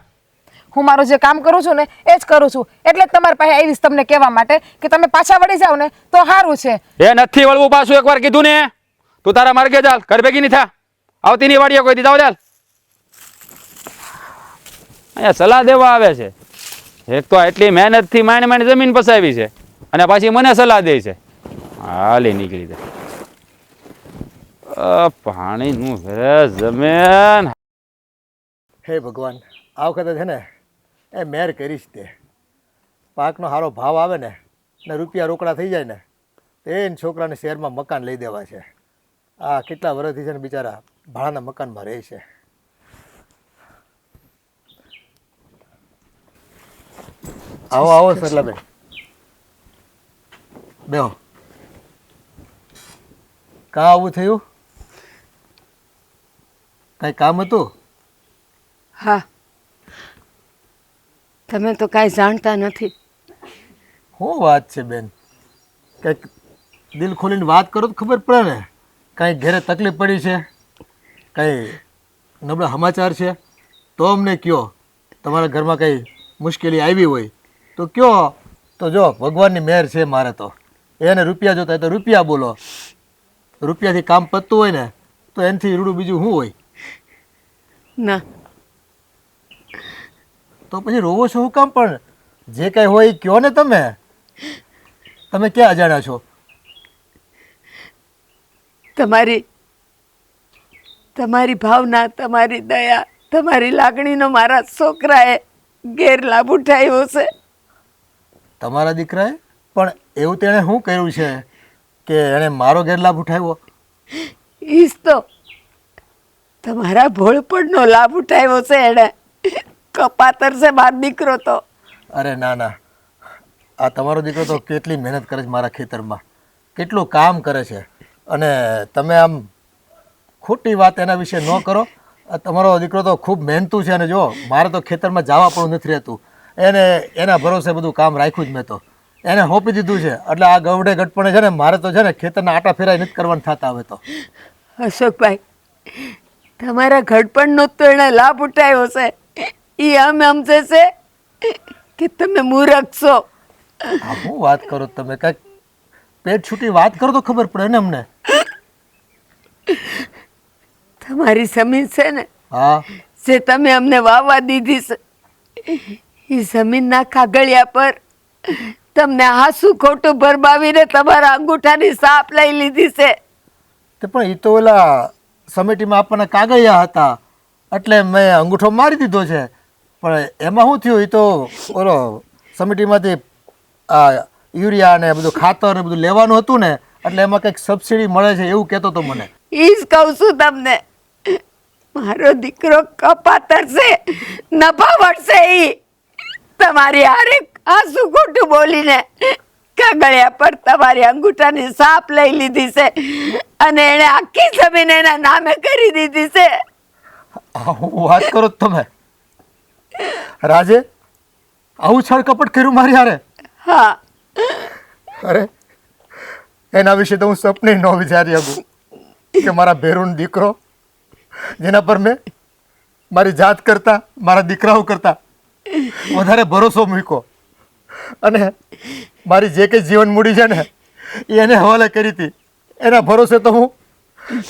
હું મારું જે કામ કરું છું ને એ જ કરું છું, એટલે જ તમારી પાસે આવીશ તમને કહેવા માટે કે તમે પાછા વળી જાઓ ને તો સારું છે. એ નથી વળવું પાછું, એકવાર કીધું ને. તું તારા માર્ગે ચાલ, ઘર ભેગી નહીં થા. આવતી નહીં વાડીએ કોઈ દી. જાવ ચાલ. અહીંયા સલાહ દેવા આવે છે. એક તો એટલી મહેનતથી માંડ જમીન પસાવી છે અને પાછી મને સલાહ દે છે. હાલી નીકળી જાય પાણીનું જમીન. હે ભગવાન, આ વખતે છે ને એ મેર કરીશ. તે પાકનો સારો ભાવ આવે ને રૂપિયા રોકડા થઈ જાય ને તે છોકરાને શહેરમાં મકાન લઈ દેવા છે. આ કેટલા વર્ષથી છે ને બિચારા ભાડાના મકાનમાં રહે છે. આવો આવો સરલાબેન, બેહો. કાં આવું થયું? કઈ કામ હતું? હા, તમે તો કાંઈ જાણતા નથી. શું વાત છે બેન? કંઈક દિલ ખોલીને વાત કરો તો ખબર પડે ને. કાંઈ ઘરે તકલીફ પડી છે, કાંઈ નબળા સમાચાર છે તો અમને કહો. તમારા ઘરમાં કંઈ મુશ્કેલી આવી હોય તો કહો. તો જો ભગવાનની મહેર છે મારે તો. એને રૂપિયા જોતા હોય તો રૂપિયા બોલો. રૂપિયાથી કામ પતતું હોય ને તો એનાથી રૂડું બીજું શું હોય? ના, તો પછી રોવો છો શું કામ? પણ જે કાંઈ હોય એ કહો ને તમે. તમે ક્યાં અજાણ્યા છો? તમારી ભાવના, તમારી દયા, તમારી લાગણીનો મારા છોકરાએ ગેરલાભ ઉઠાવ્યો છે. તમારા દીકરાએ? પણ એવું તેણે શું કર્યું છે કે એણે મારો ગેરલાભ ઉઠાવ્યો? ઈજ તો તમારા ભોળપણનો લાભ ઉઠાવ્યો છે એણે. કપાતર છે મારો દીકરો તો. અરે ના ના, આ તમારો દીકરો તો કેટલી મહેનત કરે છે મારા ખેતરમાં, કેટલું કામ કરે છે. અને તમે આમ ખોટી વાત એના વિશે ન કરો. આ તમારો દીકરો તો ખૂબ મહેનતુ છે. અને જો મારે તો ખેતરમાં જવા પણ નથી રહેતું. એને એના ભરોસે બધું કામ રાખ્યું જ મેં તો. એને સોંપી દીધું છે. એટલે આ ગવડે ગટપણે છે ને મારે તો છે ને ખેતરના આટા ફેરાય નથી કરવાના થતા હવે તો. અશોકભાઈ, તમારા ઘડપણનો તો એણે લાભ ઉઠાવ્યો છે. એ આમ સમજે છે કે તમે મૂરખ છો. આ શું વાત કરો તમે? કાંઈક પેટ છૂટી વાત કરો તો ખબર પડે ને અમને. તમારી જમીન છે ને, હા, જે તમે અમને વાવવા દીધી છે, એ જમીનના કાગળિયા પર તમને હાસુ ખોટું ભરબાવીને તમારા અંગૂઠાની સાપ લઈ લીધી છે. તે પણ એ તો ઓલા સમિટીમાં આપણને કાગળિયા હતા એટલે મેં અંગૂઠો મારી દીધો છે. પણ એમાં શું થયું, એ તો ઓલો સમિટીમાંથી આ યુરિયા ને બધું ખાતર ને બધું લેવાનું હતું ને, એટલે એમાં કંઈક સબસિડી મળે છે એવું કહેતો હતો મને. એ જ કહું છું તમને, મારો દીકરો કપાતર છે, નફાવટ છે. એ તમારી હારે હાસુ ખોટું બોલીને કાગળિયા પર તમારી અંગૂઠાની સાપ લઈ લીધી છે અને એને આખી જમીન એના નામે કરી દીધી છે. હું વાત કરો તમે? રાજે આવું છળકપટ કર્યું મારી હારે? હા, અરે એના વિશે તો હું સપને ન વિચારી શકું કે મારા ભેરુનો દીકરો, જેના પર મેં મારી જાત કરતા મારા દીકરાઓ કરતા વધારે ભરોસો મૂક્યો અને મારી જે કંઈ જીવન મૂડી છે ને એ એને હવાલે કરી હતી. એના ભરોસે તો હું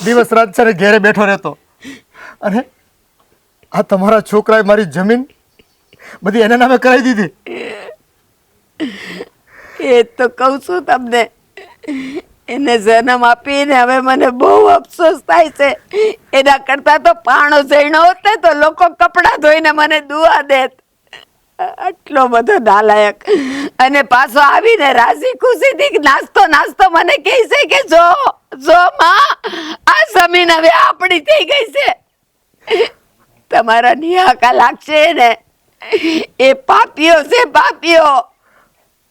દિવસ રાત છે ને ઘેરે બેઠો રહેતો. અને આ તમારા છોકરાએ મારી જમીન બધી એના નામે કરાવી દીધી. એ તો કહું છું તમને, એને જન્મ આપીને હવે મને બહુ અફસોસ થાય છે. એના કરતા તો પાણો જઈનો હોત ને તો લોકો કપડાં ધોઈને મને દુઆ દેત. આટલો બધો નાલાયક. અને પાછો આવીને રાજી ખુશીથી નાસ્તો મને કહે છે કે જો માં, આ જમીન હવે આપણી થઈ ગઈ છે. તમારા નિહાકા લાગશે ને, એ પાપીઓ છે, પાપીઓ.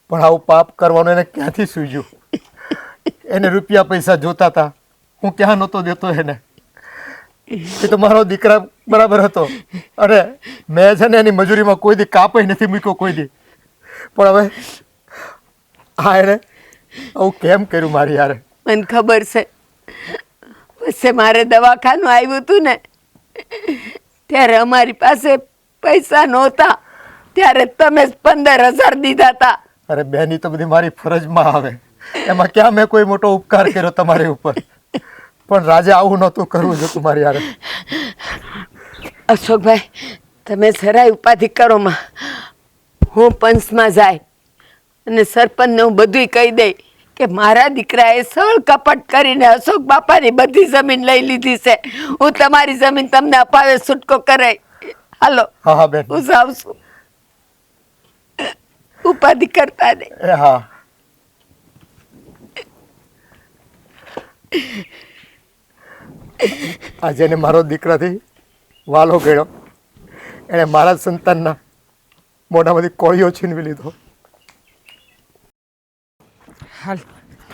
પણ આવું પાપ કરવાનું એને ક્યાંથી સૂઝ્યું? એને રૂપિયા પૈસા જોતા હતા, હું ક્યાં નહોતો દેતો એને. એ તો મારો દીકરા બરાબર હતો અને મેં છે ને એની મજૂરીમાં કોઈ દી કાપય નથી મૂક્યો કોઈ દી. પણ હવે હા, એને આવું કેમ કર્યું મારી યાર? મને ખબર છે. પછી મારે દવાખાનું આવ્યું હતું ને, ત્યારે અમારી પાસે પૈસા નહોતા, ત્યારે તમે 15,000 દીધા હતા. અરે બેન, ઈ તો બધી મારી ફરજમાં આવે. એમાં ક્યાં મેં કોઈ મોટો ઉપકાર કર્યો તમારી ઉપર? પણ રાજે આવું નહોતું કરવું જોતું મારી યાર. અશોકભાઈ, તમે જરાય ઉપાધિ કરો માં. હું પંચમાં જાય અને સરપંચને હું બધુંય કહી દઈ કે મારા દીકરાએ સળ કપટ કરીને અશોક બાપાની બધી જમીન લઈ લીધી છે. હું તમારી જમીન તમને અપાવે છૂટકો કરાય. હાલો, હા હા બેન, હું જાઉં છું. ઉપાધિ કરતા નહીં. એ હા. આજે એને મારો દીકરાથી વાલો ગયો. એણે મારા સંતાનના મોઢામાંથી કોળિયો છીનવી લીધો. હાલ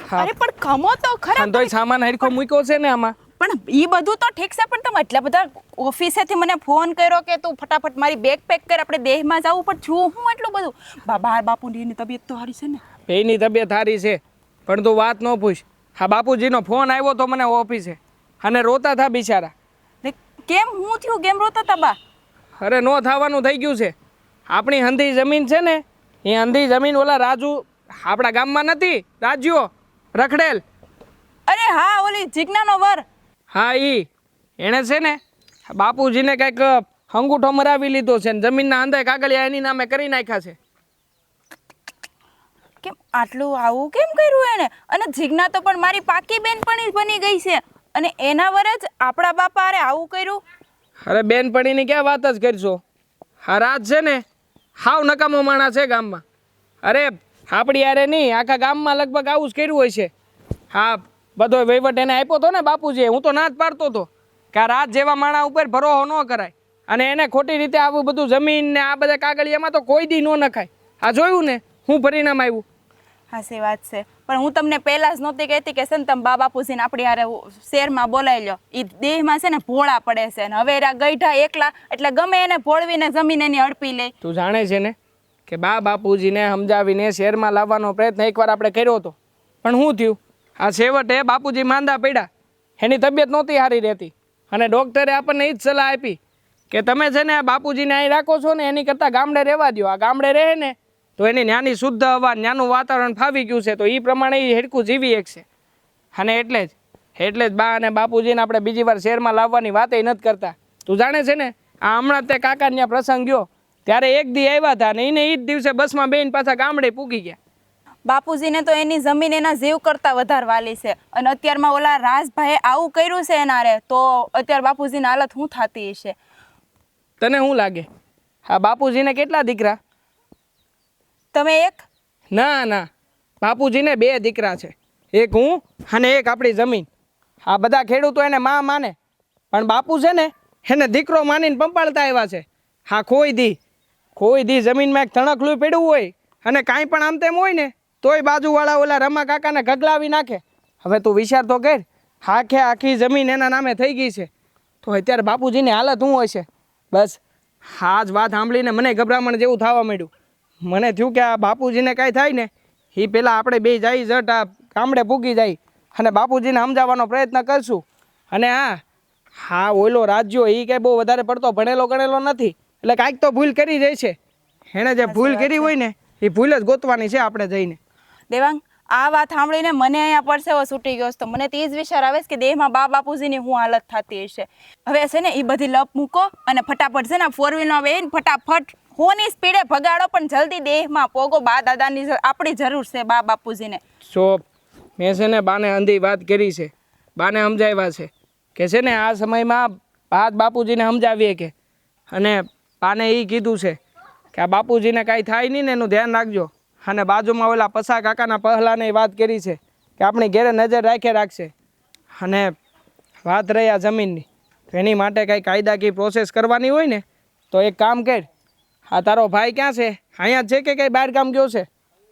હા અરે પણ ખમો તો ખરા. તોય સામાન હરખો મૂક્યો છે ને આમાં. પણ એ બધું તો ઠીક છે, પણ તમે એટલા બધા ઓફિસેથી મને ફોન કર્યો કે તું ફટાફટ મારી બેગ પેક કર, આપણે દેહમાં જવું, પણ છું હું એટલું બધું. બહાર બાપુની તબિયત તો સારી છે ને? બેયની તબિયત સારી છે, પણ તું વાત ન પૂછ. હા બાપુજીનો ફોન આવ્યો તો મને ઓફિસે, અને રોતા થા બિચારા. ને કેમ હું થયું, કેમ રોતા તા બા? અરે નો થવાનું થઈ ગયું છે. આપણી હંધી જમીન છે ને, એ હંધી જમીન ઓલા રાજુ આપણા ગામમાં નથી, રાજ્યો રખડેલ. અરે હા, ઓલી જીજ્ઞાનો વર. હા એણે છે ને બાપુજીને કંઈક અંગૂઠો મરાવી લીધો છે ને જમીનના અંદે કાગળિયા એની નામે કરી નાખ્યા છે. કેમ આટલું આવું કેમ કર્યું એને? અને જીજ્ઞા તો પણ મારી પાકી બેનપણી બની ગઈ છે, અને એના વર જ આપણા બાપા અરે આવું કર્યું. અરે બેનપણીની ક્યાં વાત જ કરશો. હા રાજ છે ને હાવ નકામો માણસ છે ગામમાં. અરે આપણી યારે નહીં, આખા ગામમાં લગભગ આવું જ કર્યું હોય છે. હા બધો વહીવટ એને આપ્યો હતો ને બાપુજીએ. હું તો ના જ પાડતો હતો કે આ રાજ જેવા માણા ઉપર ભરોસો ન કરાય, અને એને ખોટી રીતે આવું બધું જમીન ને આ બધા કાગળિયામાં તો કોઈ દી ન નખાય. આ જોયું ને હું પરિણામ આવ્યું. હાસી વાત છે, પણ હું તમને પહેલા જ નહોતી કહેતી કે છે ને તમે બાપુજીને આપણી હારે શેરમાં બોલાવી લો. એ દેહમાં છે ને ભોળા પડે છે, ને હવે એરા ગઈઢા એકલા, એટલે ગમે એને ભોળવીને જમીન એની હડપી લે. તું જાણે છે ને કે બાપુજીને સમજાવીને શહેરમાં લાવવાનો પ્રયત્ન એકવાર આપણે કર્યો હતો, પણ શું થયું? આ છેવટે બાપુજી માંદા પડ્યા, એની તબિયત નહોતી સારી રહેતી, અને ડૉક્ટરે આપણને એ જ સલાહ આપી કે તમે છે ને આ બાપુજીને અહીં રાખો છો ને એની કરતાં ગામડે રહેવા દો. આ ગામડે રહે ને તો એની નાની શુદ્ધ હવા, નાનું વાતાવરણ ફાવી ગયું છે, તો એ પ્રમાણે એ હેડકું જીવી શકશે. અને એટલે જ બા અને બાપુજીને આપણે બીજી વાર શહેરમાં લાવવાની વાત એ નથી કરતા. તું જાણે છે ને આ હમણાં તે કાકાને ત્યાં પ્રસંગ ગયો ત્યારે એક દી આવ્યા હતા, ને એને એ જ દિવસે બસમાં બેન પાછા ગામડે પૂગી ગયા. બાપુજીને તો એની જમીન એના જીવ કરતાં વધારે વાલી છે, અને અત્યારમાં ઓલા રાજભાઈએ આવું કર્યું છે એના રે, તો અત્યારે બાપુજીની હાલત શું થતી હશે? તને શું લાગે હા બાપુજીને કેટલા દીકરા? તમે એક? ના, બાપુજીને 2 દીકરા છે, એક હું અને એક આપણી જમીન. આ બધા ખેડૂતો એને માં માને, પણ બાપુ છે ને એને દીકરો માનીને પંપાળતા આવ્યા છે. હા કોઈ દી જમીનમાં એક તણખલું પડ્યું હોય અને કાંઈ પણ આમ તેમ હોય ને તોય બાજુવાળા ઓલા રમા કાકાને ગગલાવી નાખે. હવે તું વિચાર તો કર, આખી જમીન એના નામે થઈ ગઈ છે, તો અત્યારે બાપુજીની હાલત શું હોય છે? બસ આ જ વાત સાંભળીને મને ગભરામણ જેવું થવા માંડ્યું. મને થયું કે આ બાપુજીને કાંઈ થાય ને એ પહેલાં આપણે બે જઈ જટ આ ગામડે પૂગી જાય અને બાપુજીને સમજાવવાનો પ્રયત્ન કરશું. અને હા ઓલો રાજ્યો એ કંઈ બહુ વધારે પડતો ભણેલો ગણેલો નથી, એટલે કાંઈક તો ભૂલ કરી જાય છે. એણે જે ભૂલ કરી હોય ને એ ભૂલ જ ગોતવાની છે આપણે જઈને. દેવાંગ, આ વાત સાંભળીને મને અહીંયા પરસેવો છૂટી ગયો છે, તો મને તે જ વિચાર આવે છે કે દેહમાં બાપુજીની શું હાલત થતી હશે. હવે છે ને એ બધી લપ મૂકો અને ફટાફટ છે ને 4 વ્હીલમાં બેહીને ફટાફટ હોની સ્પીડે ભગાડો, પણ જલ્દી દેહમાં પોગો. બા દાદાની આપણી જરૂર છે બાપુજીને. મેં છે ને બાને અંધી વાત કરી છે, બાને સમજાવ્યા છે કે છે ને આ સમયમાં બાપુજીને સમજાવીએ કે, અને બાને એ કીધું છે કે આ બાપુજીને કાંઈ થાય નહીં ને એનું ધ્યાન રાખજો. અને બાજુમાં ઓલા પસા કાકાના પહેલાંને વાત કરી છે કે આપણી ઘેરે નજર રાખશે. અને વાત રહી આ જમીનની, તો એની માટે કાંઈ કાયદાકીય પ્રોસેસ કરવાની હોય ને તો એક કામ કર, આ તારો ભાઈ ક્યાં છે? અહીંયા જ છે કે કંઈ બહાર ગામ ગયો છે?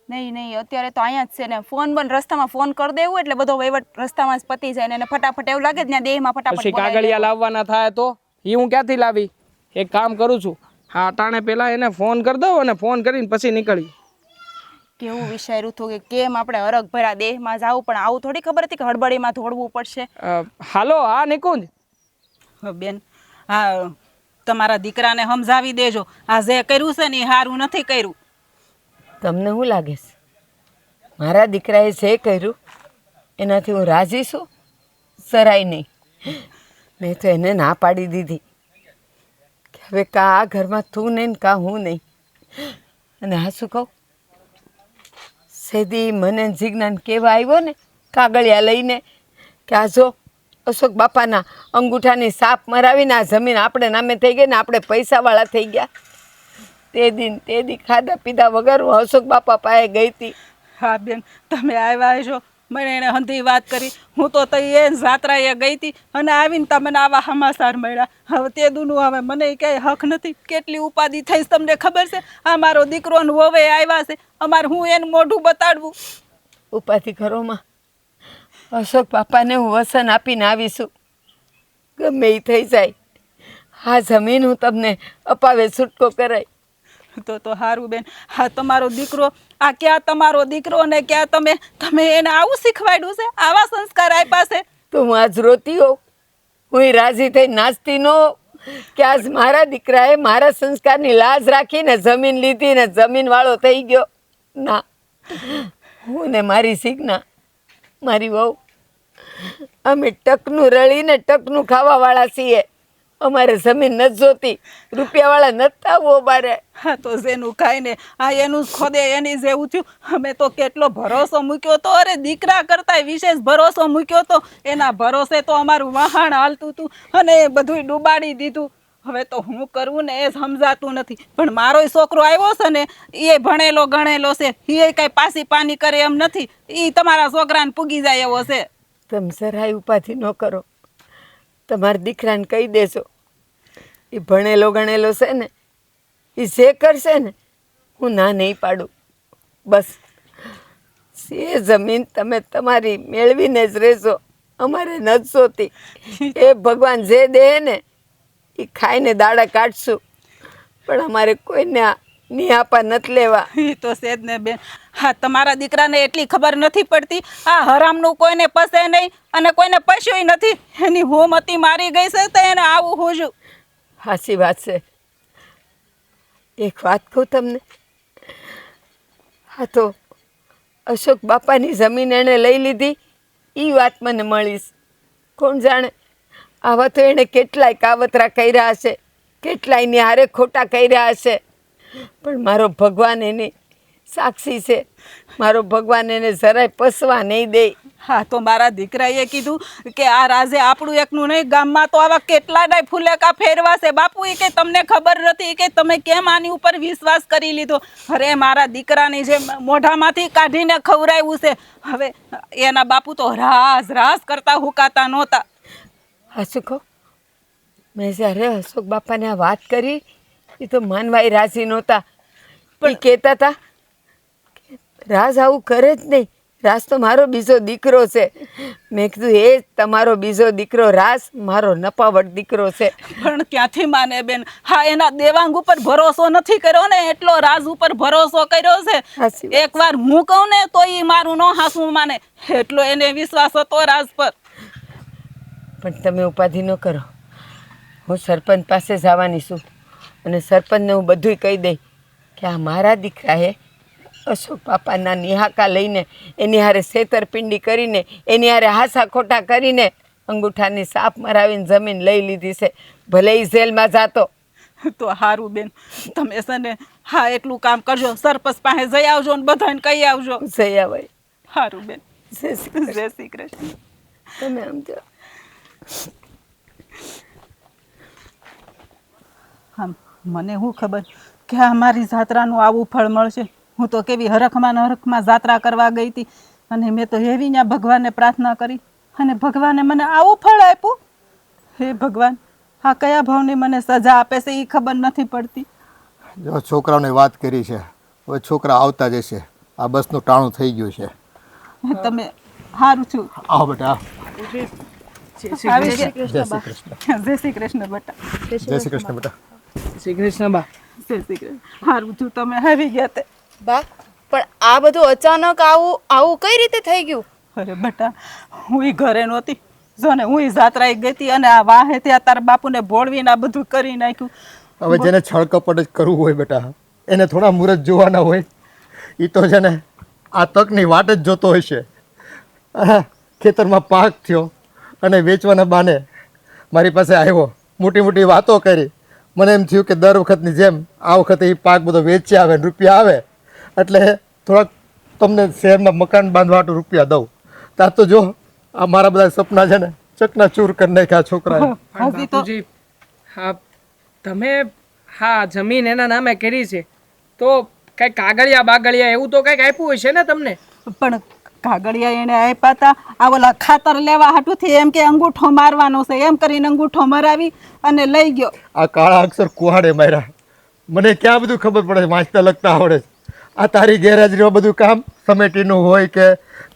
નહીં, અત્યારે તો અહીંયા જ છે ને. રસ્તામાં ફોન કરી દેવું એટલે બધો વહીવટ રસ્તામાં જ પતી જાય, ને એને ફટાફટ એવું લાગે ત્યાં દેહમાં ફટાફટ પછી કાગળિયા લાવવાના થાય તો એ હું ક્યાંથી લાવી? એક કામ કરું છું, હા અટાણે પહેલાં એને ફોન કરી દઉં અને ફોન કરીને પછી નીકળી. કેવું વિચાર્યું હતું કે કેમ આપણે હરખ ભરા દેહમાં જવું, પણ આવું થોડી ખબર હતી કે હડબડીમાં દોડવું પડશે. હાલો, હા નિકુંજ. બેન, હા તમારા દીકરાને સમજાવી દેજો, આ જે કર્યું છે ને એ સારું નથી કર્યું. તમને શું લાગે છે મારા દીકરાએ જે કર્યું એનાથી હું રાજી છું? સરાય નહીં. મેં તો એને ના પાડી દીધી કે હવે કા આ ઘરમાં તું નહીં ને કા હું નહીં. અને હા શું કહું, સેદી મને જીજ્ઞાન કેવા આવ્યો ને કાગળિયા લઈને કે આ જો અશોક બાપાના અંગૂઠાની સાપ મરાવીને આ જમીન આપણે નામે થઈ ગઈ ને આપણે પૈસાવાળા થઈ ગયા. તે દી ખાધા પીધા વગર હું અશોક બાપા પાસે ગઈ હતી. હા બેન, તમે આવ્યા છો મને એને હંધી વાત કરી. હું તો તઈ એ જાત્રાએ ગઈ હતી અને આવીને તમને આવા સમાચાર મળ્યા. હવે તે દુનું હવે મને ક્યાંય હક નથી. કેટલી ઉપાધિ થઈશ તમને ખબર છે? આ મારો દીકરો ને વવે આવ્યા છે, અમારે હું એનું મોઢું બતાડવું? ઉપાધિ ઘરોમાં અશોક બાપાને હું વસન આપીને આવીશું. ગમે એ થઈ જાય, આ જમીન હું તમને અપાવે છૂટકો કરાય. તો હારું બેન. હા તમારો દીકરો, આ ક્યાં તમારો દીકરો ને ક્યાં તમે એને આવું શીખવાડ્યું છે? આવા સંસ્કાર આપ્યા છે? તો હું આજ રોતી હોઉં, હું રાજી થઈ નાચતી ન હોઉં કે આજ મારા દીકરાએ મારા સંસ્કારની લાજ રાખીને જમીન લીધી ને જમીન વાળો થઈ ગયો? ના, હું ને મારી સિગ્ના, મારી વહુ, અમે ટકનું રળીને ટકનું ખાવાવાળા છીએ. અમારે જમીન નથી જોતી, રૂપિયાવાળા નથી આવવો બારે. હા તો જેનું ખાઈને આ એનું જ ખોદે એની જેવું થયું. અમે તો કેટલો ભરોસો મૂક્યો તો, અરે દીકરા કરતાંય વિશેષ ભરોસો મૂક્યો તો. એના ભરોસે તો અમારું વહાણ હાલતું હતું અને એ બધુંય ડૂબાડી દીધું. હવે તો હું કરવું ને એ સમજાતું નથી. પણ મારોય છોકરો આવ્યો છે ને, એ ભણેલો ગણેલો છે, એ કાંઈ પાસી પાની કરે એમ નથી. એ તમારા છોકરાને પૂગી જાય એવો છે. તમે જરાય ઉપાધિ ન કરો. તમારા દીકરાને કહી દેજો, એ ભણેલો ગણેલો છે ને, એ જે કરશે ને હું ના નહીં પાડું. બસ એ જમીન તમે તમારી મેળવીને જ રહેજો, અમારે નથી જોતી. એ ભગવાન જે દે ને એ ખાઈને દાડા કાઢશું, પણ અમારે કોઈને નિહાપા નથી લેવા. એ તો છે જ ને બેન. હા તમારા દીકરાને એટલી ખબર નથી પડતી, આ હરામનું કોઈને પસે નહીં અને કોઈને પસ્યુંય નથી. એની હોમતી મારી ગઈ છે તો એને આવું હોજું. સાચી વાત છે. એક વાત કહું તમને, હા તો અશોક બાપાની જમીન એણે લઈ લીધી એ વાત મને મળીશ. કોણ જાણે, આવા તો એણે કેટલાય કાવતરા કર્યા હશે, કેટલાય ની હારે ખોટા કર્યા હશે, પણ મારો ભગવાન એની સાક્ષી છે. મારો ભગવાન એને જરાય પસવા નહીં દે. હા તો મારા દીકરાએ કીધું કે આ રાજે આપણું એકનું નહીં, ગામમાં તો આવા કેટલાય ફૂલેકા ફેરવા છે. બાપુ એ કે તમને ખબર નથી કે તમે કેમ આની ઉપર વિશ્વાસ કરી લીધો? અરે મારા દીકરાની જે મોઢામાંથી કાઢીને ખવડાવ્યું છે. હવે એના બાપુ તો રાસ રાસ કરતા હુકાતા નહોતા. હા શું કહો, મેં જ્યારે અશોક બાપાને આ વાત કરી એ તો માનવાય રાજી નહોતા. પણ કહેતા હતા રાજ આવું કરે જ નહીં, રાજ તો મારો બીજો દીકરો છે. મેં કીધું એ જ તમારો બીજો દીકરો રાજ મારો નપાવટ દીકરો છે. પણ ક્યાંથી માને બેન? હા એના દેવાંગ ઉપર ભરોસો નથી કર્યો ને, એટલો રાજ ઉપર ભરોસો કર્યો છે. સાચી વાત. એકવાર હું કહું ને તો એ મારું ન હાસું માને, એટલો એને વિશ્વાસ હતો રાજ પર. પણ તમે ઉપાધિ ન કરો, હું સરપંચ પાસે જવાની છું અને સરપંચને હું બધુંય કહી દઈ કે આ મારા દીકરાએ અશોક બાપાના નિહાકા લઈને એની હારે છેતરપિંડી કરીને એની હારે હાસા ખોટા કરીને અંગૂઠાની સાપ મરાવીને જમીન લઈ લીધી છે. ભલે એ જેલમાં જાતો તો હારું બેન, તમે છે ને હા એટલું કામ કરજો, સરપંચ પાસે જઈ આવજો ને બધાને કહી આવજો. જઈ આવે. હારું બેન. જય શ્રી કૃષ્ણ. જય શ્રી કૃષ્ણ. તમે સમજો. હા મને શું ખબર કે આ મારી જાત્રાનું આવું ફળ મળશે. હું તો કેવી હરખમાં ને હરખમાં જાત્રા કરવા ગઈ હતી અને મેં તો એવી ત્યાં ભગવાનને પ્રાર્થના કરી અને ભગવાને મને આવું ફળ આપ્યું. હે ભગવાન, આ કયા ભાવની મને સજા આપે છે એ ખબર નથી પડતી. જો છોકરાઓને વાત કરી છે, હવે છોકરા આવતા જશે. આ બસનું ટાણું થઈ ગયું છે. તમે સારું છું. આવો બેટા. આવી ગયા. જય શ્રી કૃષ્ણ. જય શ્રી કૃષ્ણ બેટા. જય શ્રી કૃષ્ણ બેટા. શ્રી કૃષ્ણ બા. જય શ્રી કૃષ્ણ. સારું છું તમે આવી ગયા તે. બા પણ આ બધું અચાનક આવું કઈ રીતે થઈ ગયું? અરે બેટા, હું ઘરે નહોતી. જો ને હું જાત્રાએ ગઈ હતી અને આ વાહે ત્યાં તારા બાપુને ભોળવીને આ બધું કરી નાખ્યું. હવે જેને છળકપટ જ કરવું હોય બેટા, એને થોડા મુહૂર્ત જોવાના હોય. એ તો છે ને આ તકની વાટ જ જોતો હોય છે. ખેતરમાં પાક થયો અને વેચવાના બાને મારી પાસે આવ્યો, મોટી મોટી વાતો કરી. મને એમ થયું કે દર વખતની જેમ આ વખતે એ પાક બધો વેચી આવે ને રૂપિયા આવે એટલે થોડાક તમને શહેરમાં મકાન બાંધવા માટે રૂપિયા દઉં. ત્યાં તો જો આ મારા બધા સપના છે ને ચકનાચૂર કરી નાખ્યા છોકરાએ. પણ બાપુજી, હા તમે હા જમીન એના નામે કરી છે તો કઈ કાગળિયા બાગળિયા એવું તો કઈક આપ્યું હશે ને તમને? પણ કાગળિયા એણે આપ્યા હતા આ ઓલા ખાતર લેવા હાટુથી એમ કે અંગૂઠો મારવાનો છે એમ કરીને અંગૂઠો મરાવી અને લઈ ગયો. આ કાળા અક્ષર કુહાડે માર્યા. મને ક્યાં બધું ખબર પડે છે, વાંચતા લખતા આવડે છે. આ તારી ગેરહાજરીમાં બધું કામ સમિતિનું હોય કે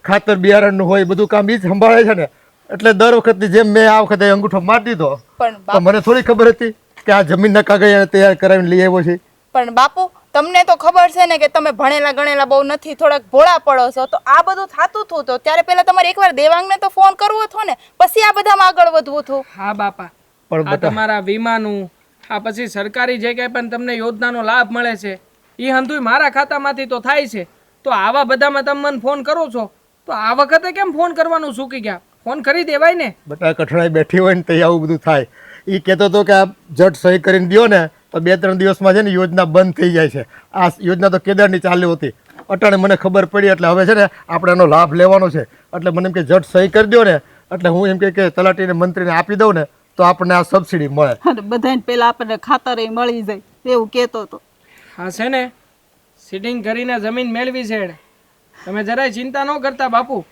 ખાતર બિયારણનું હોય બધું કામ એ જ સંભાળે છે ને. એટલે દર વખતની જેમ મેં આ વખતે અંગૂઠો મારી દીધો. પણ તો મને થોડી ખબર હતી કે આ જમીનના કાગળિયા તૈયાર કરાવીને લઈ આવ્યો છે. પણ બાપુ તમને તો ખબર છે ને કે તમે ભણેલા ગણેલા બહુ નથી, થોડાક ભોળા પડો છો, તો આ બધું થતું હતું તો ત્યારે પહેલા તમારે એકવાર દેવાંગને તો ફોન કરવો હતો ને, પછી આ બધામાં આગળ વધવું હતું. હા બાપા, પણ આ તમારા વીમાનું, આ પછી સરકારી જે કંઈ પણ તમને યોજનાનો લાભ મળે છે એ હંધુય મારા ખાતામાંથી તો થાય છે. તો આવા બધામાં તમે મને ફોન કરો છો તો આ વખતે કેમ ફોન કરવાનું ચૂકી ગયા? ફોન કરી દેવાય ને. બટા કઠણાઈ બેઠી હોય ને તો આવું બધું થાય. એ કહેતો હતો કે આ જટ સહી કરીને દો ને તો 2-3 દિવસમાં છે ને યોજના બંધ થઈ જાય છે. આ યોજના તો કેદારની ચાલુ હતી, અટાણે મને ખબર પડી એટલે હવે છે ને આપણે એનો લાભ લેવાનો છે. એટલે મને એમ કે જટ સહી કરી દો ને, એટલે હું એમ કે તલાટીને મંત્રીને આપી દઉં ને તો આપણને આ સબસિડી મળે. અને બધાને પહેલા આપણને ખાતર મળી જાય એવું કહેતો હતો. હા છે ને, સિટિંગ કરીને જમીન મેળવી છે એણે. તમે જરાય ચિંતા ન કરતા બાપુ.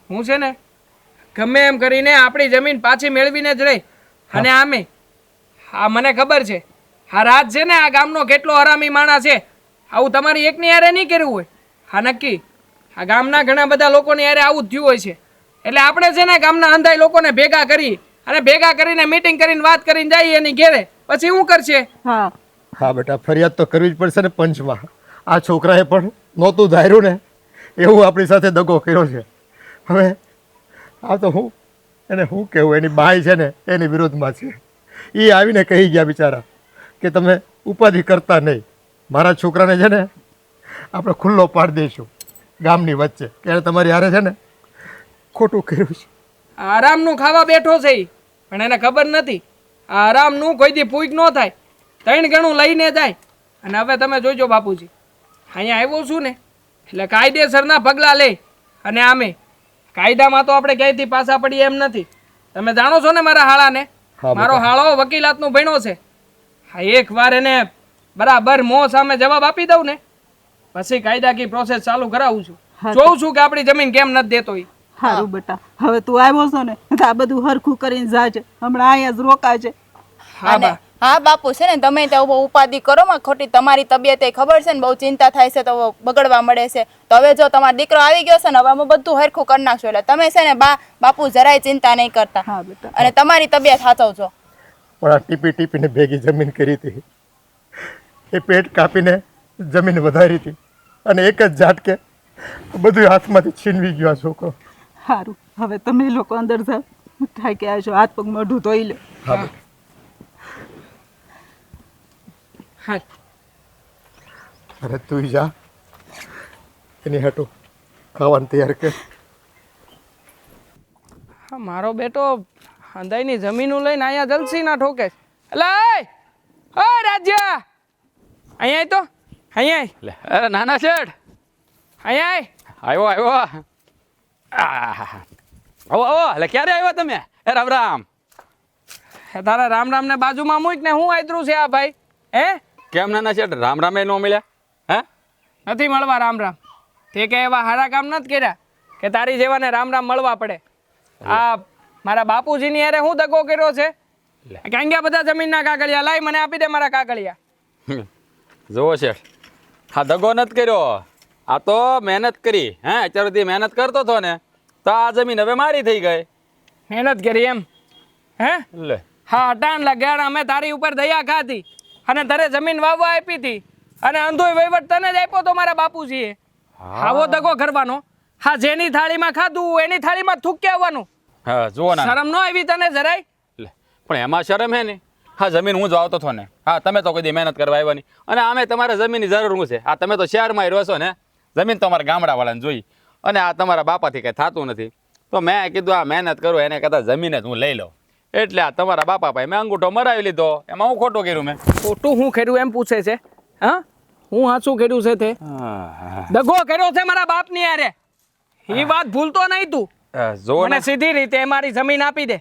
હું છે ને ગમે એમ કરીને આપણી જમીન પાછી મેળવીને જ રહી. અને આમે હા મને ખબર છે આ રાજ છે ને આ ગામનો કેટલો હરામી માણસ છે. આવું તમારી એકની યારે નહીં કર્યું હોય. હા નક્કી આ ગામના ઘણા બધા લોકોની યારે આવું જ થયું હોય છે. એટલે આપણે છે ને ગામના અંધાઈ લોકોને ભેગા કરી અને ભેગા કરીને મીટિંગ કરીને વાત કરીને જઈએ એની ઘેરે, પછી શું કરશે? હા હા બેટા, ફરિયાદ તો કરવી જ પડશે ને પંચમાં. આ છોકરાએ પણ નહોતું ધાર્યું ને એવું આપણી સાથે દગો કર્યો છે. હવે આ તો હું એને શું કહેવું, એની બાઈ છે ને એની વિરોધમાં છે. એ આવીને કહી ગયા બિચારા કે તમે ઉપાધિ કરતા નહીં, મારા છોકરાને છે ને આપણે ખુલ્લો પાડી દઈશું ગામની વચ્ચે, ત્યારે તમારી હારે છે ને ખોટું કર્યું છે. આરામનું ખાવા બેઠો છે ઈ, પણ એને ખબર નથી આ આરામનું કોઈ દી પૂઈક ન થાય, 3 ગણું લઈને જાય. અને હવે તમે જોઈજો બાપુજી, અહીંયા આવ્યો છું ને એટલે કાયદેસરના પગલાં લે. અને આમે કાયદામાં તો આપણે ક્યાંયથી પાછા પડીએ એમ નથી. તમે જાણો છો ને મારા હાળાને, મારો હાળો વકીલાતનું ભણ્યો છે. હા એકવાર એને બરાબર મોં સામે જવાબ આપી દઉં ને પછી કાયદાકીય પ્રોસેસ ચાલુ કરાવું છું. જોઉં છું કે આપણી જમીન કેમ નથી દેતો ઈ. સારું બેટા, હવે તું આવ્યો છો ને તો આ બધું હરખું કરીને જાજે, હમણાં અહીંયા જ રોકાજે. હા બા હા બાપુ છે ને તમે તો બહુ ઉપાધિ કરો માં, ખોટી તમારી તબિયત એ ખબર છે ને બહુ ચિંતા થાય છે તો બગડવા મળે છે. તો હવે જો તમારો દીકરો આવી ગયો છે ને હવે અમે બધું હરખું કરી નાખશું. એટલે તમે છે ને બાપુ જરાય ચિંતા નહીં કરતા. હા બેટા. અને તમારી તબિયત સાચવજો. પણ આ ટીપી ટીપીને ભેગી જમીન કરી હતી, એ પેટ કાપીને જમીન વધારી હતી અને એક જ ઝાટકે બધું હાથમાંથી છીનવી ગયો આ છોકરો. સારું, હવે તમે લોકો અંદર જાઓ, થાકી આવજો, હાથ પગ મોઢું ધોઈ લે. હા બેટા. હા અરે તું જા, એની હાટું ખાવાનું તૈયાર કર. હા મારો બેટો હંધાઈની જમીનું લઈને અહીંયા જલસી ના ઠોકે છે. એટલે ઓય રાજ્યા અહીંયા તો અહીંયા લે અરે નાના શેઠ અહીંયા આવ્યો આવો એટલે ક્યારે આવ્યા તમે? એ રામ રામ. તારા રામ રામ ને બાજુમાં મૂક ને હું આયતરું છે આ ભાઈ? હે કેમ નાના શેઠ રામ રામ એ ન મળ્યા? હે નથી મળવા રામ રામ? તે કે એવા હારા કામ નથી કર્યા કે તારી જેવાને રામ રામ મળવા પડે. આ મારા બાપુજીની હારે હું દગો કર્યો છે? ક્યાં ગયા બધા જમીનના કાગળિયા? લાઈ મને આપી દે મારા કાગળિયા. જુઓ શેઠ, હા દગો નથી કર્યો, આ તો મહેનત કરી. હે અત્યાર સુધી મહેનત કરતો હતો ને તો આ જમીન હવે મારી થઈ ગઈ. મહેનત કરી એમ? હે લે હા અટાણ લગાડ અમે તારી ઉપર દયા ખાધી અને તારે જમીન વાવવા આપી હતી અને અંધોય વહીવટ તને જ આપ્યો તો મારા બાપુજીએ. આવો દગો કરવાનો? હા જેની થાળીમાં ખાધું એની થાળીમાં થૂકી આવવાનું. હા જુઓ ના શરમ ન આવી તને જરાય? લે પણ એમાં શરમ હે ને? હા જમીન હું જ વાવતો હતો ને. હા તમે તો કોઈ દી મહેનત કરવા આવ્યા નહીં અને આમે તમારે જમીનની જરૂર શું છે? આ તમે તો શહેરમાં રહો છો ને, જમીન તો અમારા ગામડાવાળાને જોઈ અને આ તમારા બાપાથી કંઈ થતું નથી. તો મેં કીધું આ મહેનત કરું એને કદાચ જમીન જ હું લઈ લઉં. એટલે આ તમારા બાપા ભાઈ મેં અંગૂઠો મરાવી લીધો. એમાં હું ખોટું કર્યું? મેં ખોટું હું કર્યું એમ પૂછે છે? હા હું હાચું કર્યું છે? તે દગો કર્યો છે મારા બાપની યારે. એ વાત ભૂલતો નહીં તું. જુઓ મને ને સીધી રીતે મારી જમીન આપી દે,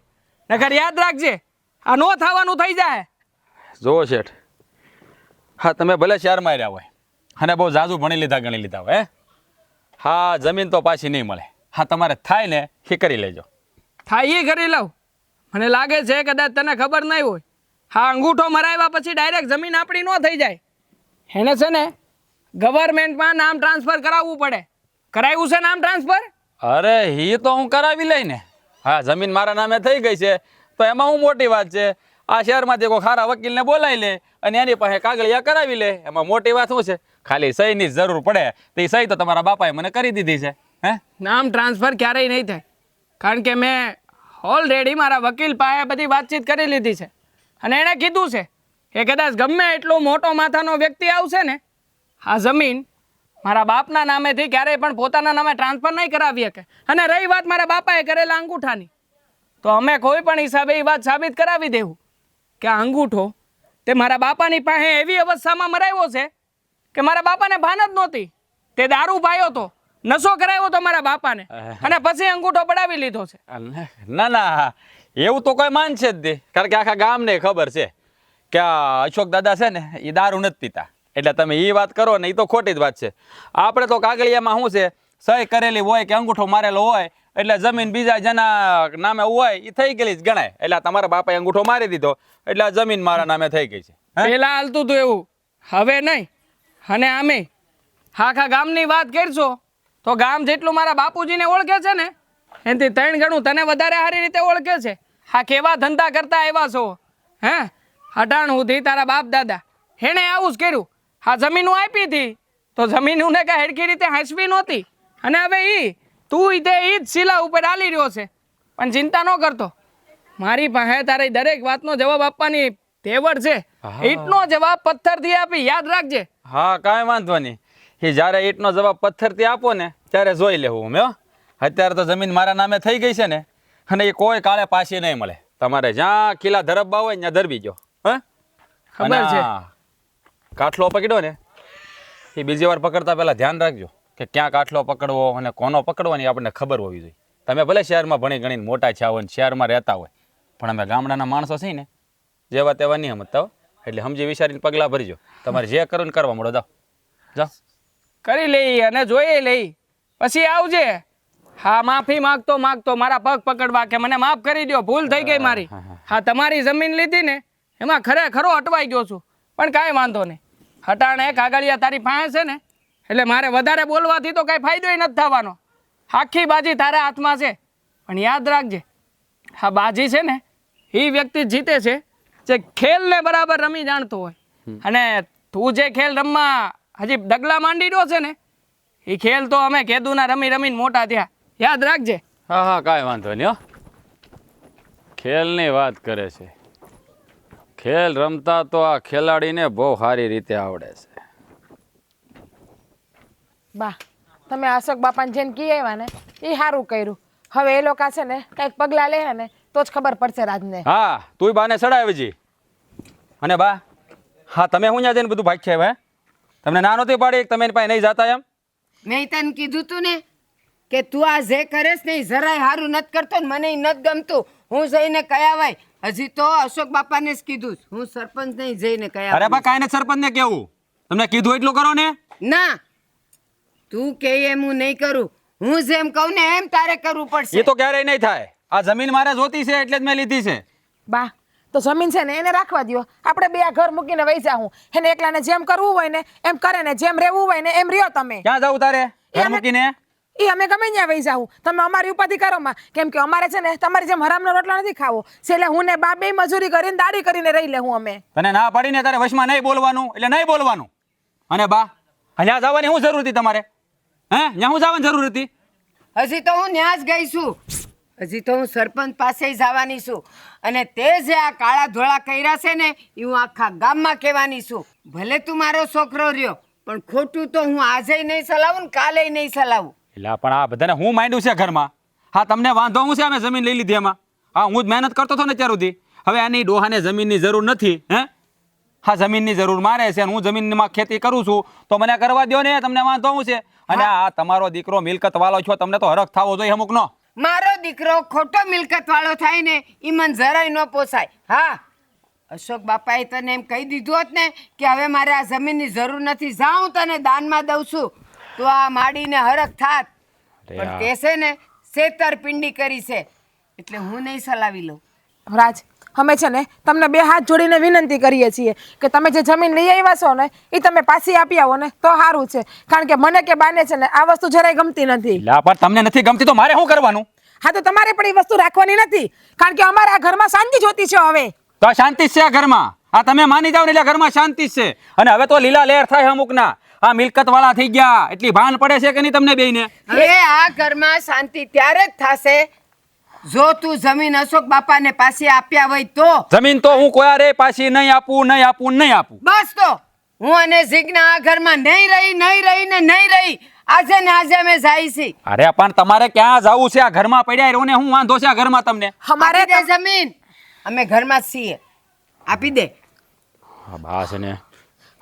નકર યાદ રાખજે આ નો થવાનું થઈ જાય. જુઓ શેઠ, હા તમે ભલે શહેરમાં રહ્યા હોય અને બહુ ઝાઝુ ભણી લીધા ગણી લીધા હોય, હા જમીન તો પાછી નહીં મળે. હા તમારે થાય ને એ કરી લેજો. થાય એ કરી લઉં. મને લાગે છે કદાચ તને ખબર નહીં હોય, હા અંગૂઠો મરાવ્યા પછી ડાયરેક્ટ જમીન આપણી ન થઈ જાય. એને છે ને ગવર્મેન્ટમાં નામ ટ્રાન્સફર કરાવવું પડે. કરાવ્યું છે નામ ટ્રાન્સફર? અરે એ તો હું કરાવી લઈને. હા જમીન મારા નામે થઈ ગઈ છે તો એમાં હું મોટી વાત છે. આ શહેરમાંથી કોઈ ખારા વકીલને બોલાવી લે અને એની પાસે કાગળિયા કરાવી લે. એમાં મોટી વાત શું છે? ખાલી સહીની જ જરૂર પડે. તો એ સહી તો તમારા બાપાએ મને કરી દીધી છે. હે નામ ટ્રાન્સફર ક્યારેય નહીં થાય, કારણ કે મેં ઓલરેડી મારા વકીલ પાસે બધી વાતચીત કરી લીધી છે અને એણે કીધું છે કે કદાચ ગમે એટલો મોટો માથાનો વ્યક્તિ આવશે ને, આ જમીન મારા બાપના નામેથી ક્યારેય પણ પોતાના નામે ટ્રાન્સફર નહીં કરાવી શકે. અને રહી વાત મારા બાપાએ કરેલા અંગૂઠાની, તો અમે કોઈ પણ હિસાબે એ વાત સાબિત કરાવી દેવું કે આ અંગૂઠો તે મારા બાપાની પાસે એવી અવસ્થામાં મરાવ્યો છે કે મારા બાપાને ભાન જ નહોતી. તે દારૂ પાયો તો, નશો કરાવ્યો તો મારા બાપાને અને પછી અંગૂઠો પડાવી લીધો છે. ના ના એવું તો કોઈ માનશે જ નહીં, કારણ કે આખા ગામને ખબર છે કે આ અશોક દાદા છે ને એ દારૂ નથી પીતા. એટલે તમે એ વાત કરો ને એ તો ખોટી જ વાત છે. આપણે તો કાગળિયામાં શું છે, સહી કરેલી હોય કે અંગૂઠો મારેલો હોય એટલે જમીન બીજા જેના નામે હોય એ થઈ ગયેલી જ ગણાય. એટલે તમારા બાપાએ અંગૂઠો મારી દીધો એટલે આ જમીન મારા નામે થઈ ગઈ છે. પેલા હાલતું હતું એવું, હવે નહીં. અને આમે આખા ગામની વાત કરશો તો ગામ જેટલું મારા બાપુજીને ઓળખે છે ને એનાથી 3 ગણું તને વધારે સારી રીતે ઓળખે છે. હા કેવા ધંધા કરતા એવા છો હે? અટાણ સુધી તારા બાપ દાદા એણે આવું જ કર્યું. હા જમીનો આપી હતી તો જમીનોને કાંઈ હેરખી રીતે હાંસવી નહોતી. અને હવે તું તે જ શિલા ઉપર આલી રહ્યો છે. પણ ચિંતા ન કરતો, મારી પાસે તારી દરેક વાતનો જવાબ આપવાની તેવડ છે. ઈંટનો જવાબ પથ્થરથી આપી, યાદ રાખજે. હા કાંઈ વાંધો નહીં. એ જ્યારે ઈંટનો જવાબ પથ્થરથી આપો ને ત્યારે જોઈ લેવું અમે. અત્યારે તો જમીન મારા નામે થઈ ગઈ છે ને, અને એ કોઈ કાળે પાછી નહીં મળે. તમારે જ્યાં કિલ્લા ધરબવા હોય ત્યાં ધરબી જો. હા ખબર છે. કાઠલો પકડ્યો ને એ બીજી વાર પકડતા પહેલા ધ્યાન રાખજો કે ક્યાં કાઠલો પકડવો અને કોનો પકડવો ને આપણને ખબર હોવી જોઈએ. તમે ભલે શહેરમાં ભણી ગણીને મોટા છા હોય, શહેરમાં રહેતા હોય, પણ અમે ગામડાના માણસો છીએ ને, જેવા તેવા નહીં સમજતા હો. એટલે સમજી વિચારીને પગલાં ભરજો. તમારે જે કરો ને કરવા મળો. જાઓ જાઓ કરી લઈ અને જોઈ લઈ પછી આવજે. હા માફી માગતો મારા પગ પકડવા કે મને માફ કરી દો, ભૂલ થઈ ગઈ મારી. હા તમારી જમીન લીધી ને એમાં ખરેખરો અટવાઈ ગયો છું, પણ કાંઈ વાંધો નહીં. હટાણે કાગળિયા તારી પાસે છે ને એટલે મારે વધારે બોલવાથી તો કાંઈ ફાયદો નથી થવાનો. આખી બાજી તારા હાથમાં છે. પણ યાદ રાખજે, હા બાજી છે ને એ વ્યક્તિ જીતે છે જે ખેલને બરાબર રમી જાણતો હોય. અને તું જે ખેલ રમવા હજી ડગલા માંડી રહ્યો છે ને એ ખેલ તો અમે કેદુના રમી રમીને મોટા થયા. યાદ રાખજે. હા હા કાંઈ વાંધો નહીં. ખેલની વાત કરે છે. ખેલ રમતા તો આ ખેલાડીને બહુ સારી રીતે આવડે છે. બા તમે અશોક બાપાને જેને કી આવ્યા ને એ સારું કર્યું. હવે એ લોકો છે ને કંઈક પગલાં લે ને તો જ ખબર પડશે રાજને. હા તું બાને ચડાવી જી. અને બા હા તમે હું ત્યાં જઈને બધું ભાગ્ય આવ્યા? તમને ના નહોતી પાડી તમે એની પાસે નહીં જતા એમ? મેં તને કીધું તું ને કે તું આ જે કરેશ ને એ જરાય સારું નથી કરતો ને મને નથી ગમતું. હું જઈને કયા વાય હજી તો અશોક બાપાને જ કીધું. હું સરપંચ નહીં જઈને કયા. અરે બા કાંઈ ને સરપંચને કેવું, તમને કીધું એટલું કરો ને. ના તું કે એમ હું નહીં કરું. હું જેમ કહું ને એમ તારે કરવું એ પડશે. તો ક્યારેય નહીં થાય. આ જમીન મારે જોતી છે એટલે જ મેં લીધી છે. બા તો જમીન છે ને એને રાખવા દો. આપણે બે આ ઘર મૂકીને વહી જાઉં. એને એકલાને જેમ કરવું હોય ને એમ કરે ને જેમ રહેવું હોય ને એમ રહ્યો તમે. ક્યાં જાવ તારે ઘર મૂકીને? એ અમે ગમે ત્યાં વહી જાઉં. તમે અમારી ઉપાધિ કરો માં. કેમ કે અમારે છે ને તમારી જેમ હરામનો રોટલો નથી ખાવો. છેલ્લે હું ને બા બે મજૂરી કરીને દાડી કરીને રહી લેવું અમે. તને ના પાડીને તારે વશમાં નહીં બોલવાનું એટલે નહીં બોલવાનું. અને બા અહીંયા જવાની શું જરૂર હતી તમારે? હે ત્યાં હું જવાની જરૂર હતી? હજી તો હું ત્યાં જ ગઈ છું. હજી તો હું સરપંચ પાસે જવાની છું. અને તે જે આ કાળા ધોળા કર્યા છે ને એ હું આખા ગામમાં કહેવાની છું. ભલે તું મારો છોકરો રહ્યો પણ ખોટું તો હું આજે નહીં ચલાવું ને કાલે નહીં ચલાવું. એટલે પણ આ બધાને હું માંડ્યું છે ઘરમાં. હા તમને વાંધો હું છે અમે જમીન લઈ લીધી એમાં? હા હું જ મહેનત કરતો હતો ને ત્યાર સુધી. હવે આની ડોહાને જમીનની જરૂર નથી. હે હા જમીનની જરૂર મારે છે અને હું જમીનમાં ખેતી કરું છું તો મને કરવા દો ને. તમને વાંધો હું છે? અને આ તમારો દીકરો મિલકત વાળો છો, તમને તો હરખ થવો જોઈએ અમુક નો. મારો દીકરો ખોટો મિલકત વાળો થાય ને એ મને જરાય ન પોસાય. હા અશોક બાપાએ તને એમ કહી દીધું હોત ને કે હવે મારે આ જમીનની જરૂર નથી, જાઉં તને દાનમાં દઉં છું તો આ માડીને હરખ થાત. અરે પણ આ- તે છે ને છેતરપિંડી કરી છે એટલે હું નહીં સલાવી લઉં. રાજ અમે છે ને તમને બે હાથ જોડીને વિનંતી કરીએ છીએ કે તમે જે જમીન લઈ આવ્યા છો ને એ તમે પાછી આપી આવો ને તો સારું છે. કારણ કે મને કે બાને છે ને આ વસ્તુ જરાય ગમતી નથી. લા પણ તમને નથી ગમતી તો મારે શું કરવાનું? હા તો તમારે પણ એ વસ્તુ રાખવાની નથી કારણ કે અમારે આ ઘરમાં શાંતિ જોતી છે હવે. તો આ શાંતિ જ છે આ ઘરમાં. આ તમે માની જાવ ને એટલે ઘરમાં શાંતિ જ છે. અને હવે તો લીલા લહેર થાય અમુકના. આ મિલકત વાળા થઈ ગયા એટલી ભાન પડે છે કે નહીં તમને બેયને? હવે આ ઘરમાં શાંતિ ત્યારે જ થશે જો તું જમીન અશોક બાપાને પાછી આપ્યા હોય તો. જમીન તો હું કોઈ રે પાછી નહીં આપું. બસ તો હું અને જીજ્ઞા આ ઘરમાં નહીં રહી આજે ને આજે અમે જાય છીએ. અરે પણ તમારે ક્યાં જવું છે? આ ઘરમાં પડ્યા રહ્યો ને હું વાંધો છે આ ઘરમાં તમને? અમારે આપી દે જમીન. અમે ઘરમાં જ છીએ, આપી દે. બસ ને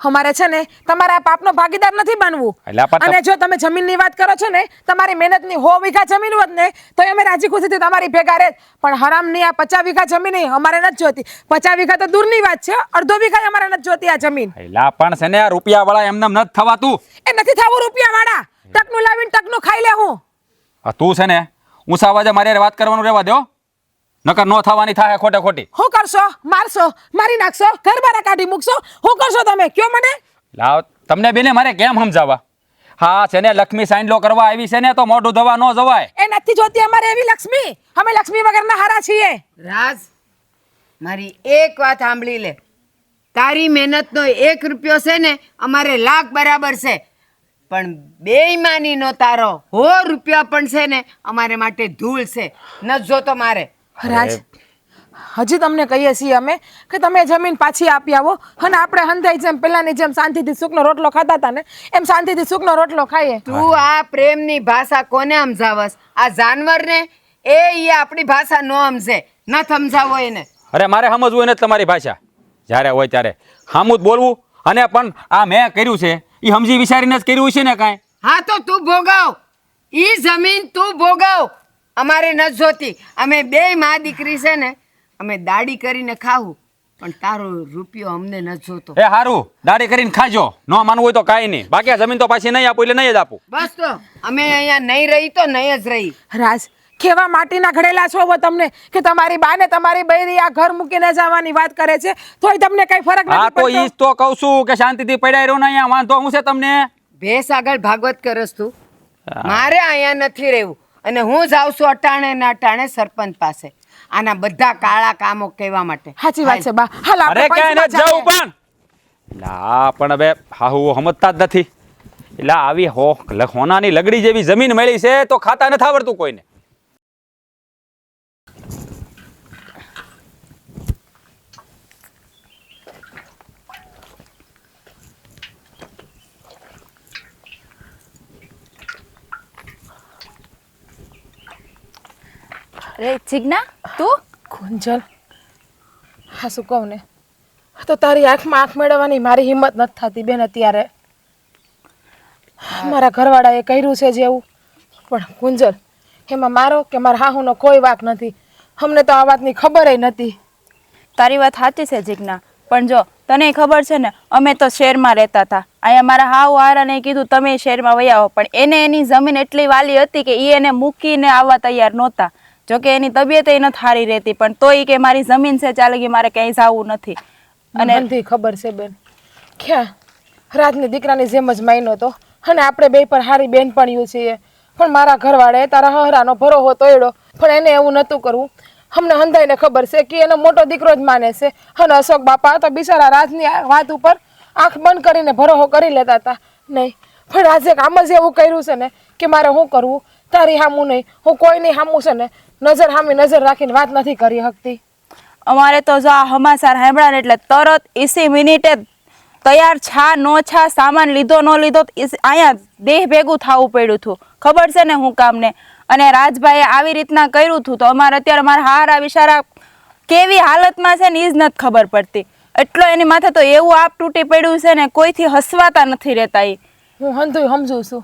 અમારે છે ને તમારા પાપનો ભાગીદાર નથી બનવું. એટલે પણ અને જો તમે જમીનની વાત કરો છો ને તમારી મહેનતની 100 વીઘા જમીન હોત ને તો અમે રાજી ખુશીથી તમારી ભેગા રહેત. પણ હરામની આ 50 વીઘા જમીન અમારે નથી જોતી. 50 વીઘા તો દૂરની વાત છે, અડધો વીઘા અમારે નથી જોતી આ જમીન. એલા પણ છે ને રૂપિયા વાળા એમને નથી થવાતું. એ નથી થવું રૂપિયા વાળા. ટકનું લાવીને ટકનું ખાઈ લે હું. આ તું છે ને ઊંચા અવાજે મારી હારે વાત કરવાનું રહેવા દો. નકર નો થવાની થાય ખોટી. શું કરશો? મારશો, મારી નાખશો, ઘર બારા કાઢી મૂકશો? શું કરશો તમે કયો મને? લાવ તમને બેને મારે કેમ સમજાવવા? હા છે ને લક્ષ્મી સાઈન્ડલો કરવા આવી છે ને તો મોઢું ધોવા ન જવાય. એ નથી જોતી અમારે એવી લક્ષ્મી. અમે લક્ષ્મી વગરના હારા છીએ. રાજ મારી એક વાત સાંભળી લે. તારી મહેનતનો 1 રૂપિયો છે ને અમારે લાખ બરાબર છે, પણ બેઈમાનીનો તારો 100 રૂપિયા પણ છે ને અમારે માટે ધૂળ છે. ન જોતો મારે. રાજ હજી તમને કહીએ છીએ અમે કે તમે જમીન પાછી આપી આવો અને આપણે હંધાઈ જેમ પેલાની જેમ શાંતિથી સુખનો રોટલો ખાતા હતા ને એમ શાંતિથી સુખનો રોટલો ખાઈએ. તું આ પ્રેમની ભાષા કોને સમજાવસ? આ જાનવરને? એ આપણી ભાષા નો સમજે. ન સમજાવો એને. અરે મારે સમજવું એને તમારી ભાષા. જ્યારે હોય ત્યારે સામું જ બોલવું. અને પણ આ મેં કર્યું છે એ સમજી વિચારીને જ કર્યું છે ને કાંઈ. હા તો તું ભોગવ. ઈ જમીન તું ભોગવ. અમારે ન જોતી. અમે બે માં દીકરી છે ને અમે દાડી કરીને ખાવું, પણ તારો રૂપિયો અમને ન જોતો. એ હારું દાડી કરીને ખાજો. ન માનવું હોય તો કાંઈ નહીં. બાકી આ જમીન તો પાછી નહીં આપું એટલે નહીં જ આપું. બસ તો અમે અહીંયા નહીં રહી તો નહીં જ રહી. રાજ કેવા માટીના ઘડેલા છો હવે તમને કે તમારી બા ને તમારી બૈરી આ ઘર મૂકીને જવાની વાત કરે છે તોય તમને કઈ ફરક હા નથી તો ઈ જ પડતો. તો કહું છું કે શાંતિથી પડ્યા રહ્યો ને અહીંયા વાંધો હું છે તમને? ભેસ આગળ ભાગવત કરસ તું. મારે અહીંયા નથી રહેવું અને હું જાઉં છું અટાણે ને અટાણે સરપંચ પાસે આના બધા કાળા કામો કહેવા માટે. સાચી વાત છે બા. હાલ આપણે અરે ક્યાંય પંચમાં નથી જવું જઈએ. પણ લા પણ હવે હાહુ સમજતા જ નથી. એટલે આવી હોનાની લગડી જેવી જમીન મળી છે તો ખાતા નથી આવડતું કોઈને. અરે જીજ્ઞા તું ગુંજલ હા શું કહું ને તો તારી આંખમાં આંખ મેળવવાની મારી હિંમત નથી થતી બેન અત્યારે. મારા ઘરવાળાએ કર્યું છે જેવું પણ ગુંજલ એમાં મારો કે મારા હાહુનો કોઈ વાંક નથી. અમને તો આ વાતની ખબર નથી. તારી વાત સાચી છે જીજ્ઞા, પણ જો તને ખબર છે ને અમે તો શહેરમાં રહેતા હતા. અહીંયા મારા હાવ હારાને કીધું તમે શહેરમાં વહી આવો, પણ એને એની જમીન એટલી વાલી હતી કે એ એને મૂકીને આવવા તૈયાર નહોતા. જોકે એની તબિયત એ નથી સારી રહેતી, પણ તોય કે મારી જમીન છે ચાલે કે મારે ક્યાંય જવું નથી. અને મને ખબર છે બેન ક્યાં રાજની દીકરાની જેમ જ માયનો તો અને આપણે બે પર હારી બેનપણીઓ છીએ. પણ મારા ઘરવાળાએ તારા હરાનો ભરોહો તોડ્યો પણ એને એવું નહોતું કરવું. અમને હંધાઈને ખબર છે કે એનો મોટો દીકરો જ માને છે અને અશોક બાપા તો બિચારા રાજની વાત ઉપર આંખ બંધ કરીને ભરોહો કરી લેતા હતા. નહીં પણ આજે કામ જ એવું કર્યું છે ને કે મારે શું કરવું? તારી હામું નહીં, હું કોઈની હામું છે ને નજર સામે નજર રાખીને વાત નથી કરી શકતી. અમારે તો જો આ હમાસાર સાંભળ્યા ને એટલે તરત 20 મિનિટે તૈયાર છા નો છા સામાન લીધો ન લીધો અહીંયા દેહ ભેગું થવું પડ્યું હતું. ખબર છે ને હું કામને. અને રાજભાઈએ આવી રીતના કર્યું હતું તો અમારે અત્યારે મારા હારા બિચારા કેવી હાલતમાં છે ને એ જ નથી ખબર પડતી. એટલો એની માથે તો એવું આપ તૂટી પડ્યું છે ને કોઈથી હસવાતા નથી રહેતા. એ હું હંધુય સમજુ છું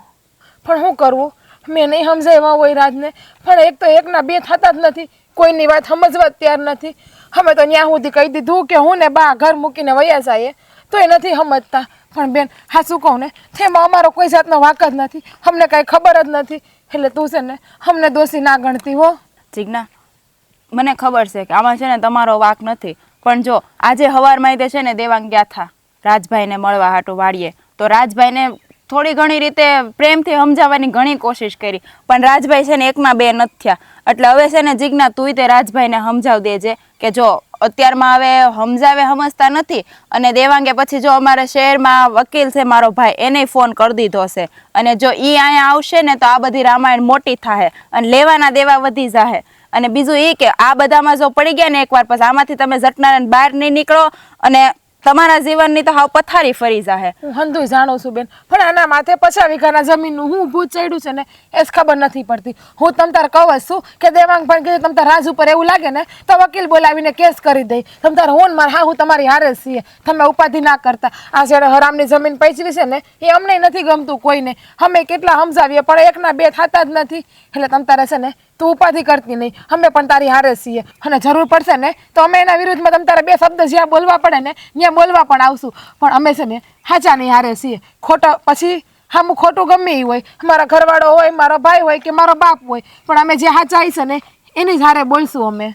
પણ શું કરવું? મેં નહીં સમજાવ્યા હોય રાજને પણ એક તો એકના બે થતા જ નથી. કોઈની વાત સમજવા જ તૈયાર નથી. અમે તો ત્યાં સુધી કહી દીધું કે હું ને બા ઘર મૂકીને વયા જઈએ તોય નથી સમજતા. પણ બેન હા શું કહું ને તેમાં અમારો કોઈ જાતનો વાંક જ નથી, અમને કાંઈ ખબર જ નથી. એટલે તું છે ને અમને દોષી ના ગણતી હો. જીજ્ઞા મને ખબર છે કે આમાં છે ને તમારો વાંક નથી, પણ જો આજે હવારમાં તે છે ને દેવાંગ ગયા હતા રાજભાઈને મળવા હાટું વાળીએ, તો રાજભાઈને થોડી ઘણી રીતે પ્રેમથી સમજાવવાની ઘણી કોશિશ કરી, પણ રાજભાઈ છે ને એકમાં બે નથી થયા. એટલે હવે છે ને જીજ્ઞા તુંય તે રાજભાઈને સમજાવ દેજે કે જો અત્યારમાં હવે સમજતા નથી, અને દેવાંગે પછી જો અમારા શહેરમાં વકીલ છે મારો ભાઈ એને ફોન કરી દીધો છે, અને જો એ અહીંયા આવશે ને તો આ બધી રામાયણ મોટી થાય અને લેવાના દેવા વધી જાહે. અને બીજું એ કે આ બધામાં જો પડી ગયા ને એકવાર પછી આમાંથી તમે ઝટનારાને બહાર નહીં નીકળો અને તમારા જીવનની તો હાવ પથારી ફરી જાહે. હું હંધુય જાણું છું બેન, પણ આના માથે 50 વીઘાના જમીનનું હું ભૂત ચડ્યું છે ને એ જ ખબર નથી પડતી. હું તમ તાર કહું છું કે દેવાંગ પણ કીધું તમ તાર રાજ ઉપર એવું લાગે ને તો વકીલ બોલાવીને કેસ કરી દઈ. તમ તાર હું માર હા હું તમારી હારે જ છીએ, તમે ઉપાધિ ના કરતા. આ જેણે હરામની જમીન પૈચવી છે ને એ અમને નથી ગમતું કોઈને, અમે કેટલા સમજાવીએ પણ એકના બે થતા જ નથી. એટલે તમ તારે છે ને તું ઉપાધિ કરતી નહીં, અમે પણ તારી હારે છીએ, અને જરૂર પડશે ને તો અમે એના વિરુદ્ધમાં તમ તારે બે શબ્દ જ્યાં બોલવા પડે ને ત્યાં બોલવા પણ આવશું. પણ અમે છે ને હાચાની હારે છીએ, ખોટો પછી હામું ખોટું ગમે એ હોય, મારા ઘરવાળો હોય, મારો ભાઈ હોય કે મારો બાપ હોય, પણ અમે જે હાચા છે ને એની જ હારે બોલશું અમે.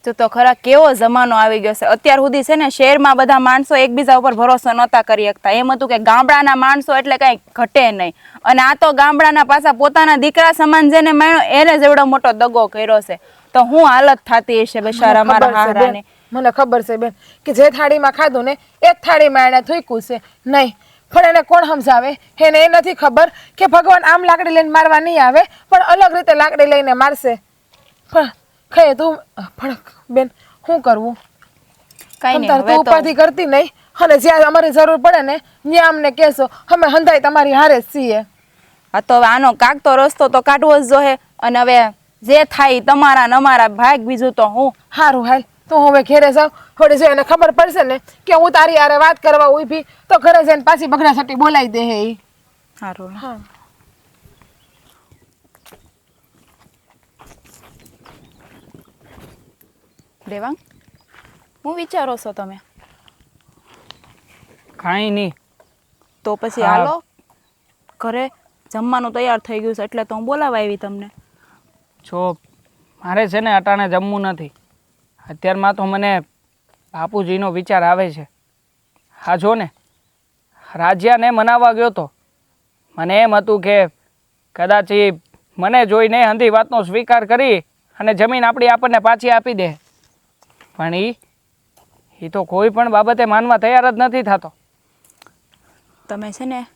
તો ખરા કેવો જમાનો આવી ગયો છે. અત્યાર સુધી છે ને શહેરમાં બધા માણસો એકબીજા ઉપર ભરોસો નહોતા કરી શકતા. એમ હતું કે ગામડાના માણસો એટલે કાંઈ ઘટે નહીં, અને આ તો ગામડાના પાછા પોતાના દીકરા સમાન જેને માણ્યો એને જ એવડો મોટો દગો કર્યો છે. તો હું હાલત થતી હશે બિચારા મારા હારાની. મને ખબર છે બેન કે જે થાળીમાં ખાધું ને એ જ થાળીમાં એને થૂક્યું છે નહીં, પણ એને કોણ સમજાવે? એને એ નથી ખબર કે ભગવાન આમ લાકડી લઈને મારવા નહીં આવે, પણ અલગ રીતે લાકડી લઈને મારશે. પણ ખાય તું પણ બેન શું કરવું? કાંઈ તું નહીં, ઉપાધિ કરતી નહીં, અને જ્યાં અમારી જરૂર પડે ને ત્યાં અમને કહેશો, અમે હંધાઈ તમારી હારે જ છીએ. આ તો હવે આનો કાગતો રસ્તો તો કાઢવો જ જોઈએ, અને હવે જે થાય તમારા ને અમારા ભાગ, બીજું તો હું. સારું હાલ તું હવે ઘેરે જાવ, થોડી જો એને ખબર પડશે ને કે હું તારી હારે વાત કરવા ઊભી તો ઘરે જઈને પાછી બગડા સટી બોલાવી દે હે ઈ. સારું. હા દેવાંગ હું વિચારો છો તમે? કાંઈ નહીં. તો પછી હા. હાલો ઘરે જમવાનું તૈયાર થઈ ગયું છે એટલે તો હું બોલાવા આવી તમને. જો મારે છે ને અટાણે જમવું નથી અત્યારમાં, તો મને બાપુજીનો વિચાર આવે છે. હા જો ને રાજ્યાને મનાવવા ગયો તો મને એમ હતું કે કદાચ એ મને જોઈને હંધી વાતનો સ્વીકાર કરી અને જમીન આપણી આપણને પાછી આપી દે, પણ એ તો કોઈ પણ બાબતે માનવા તૈયાર જ નથી થતો. તમે છે ને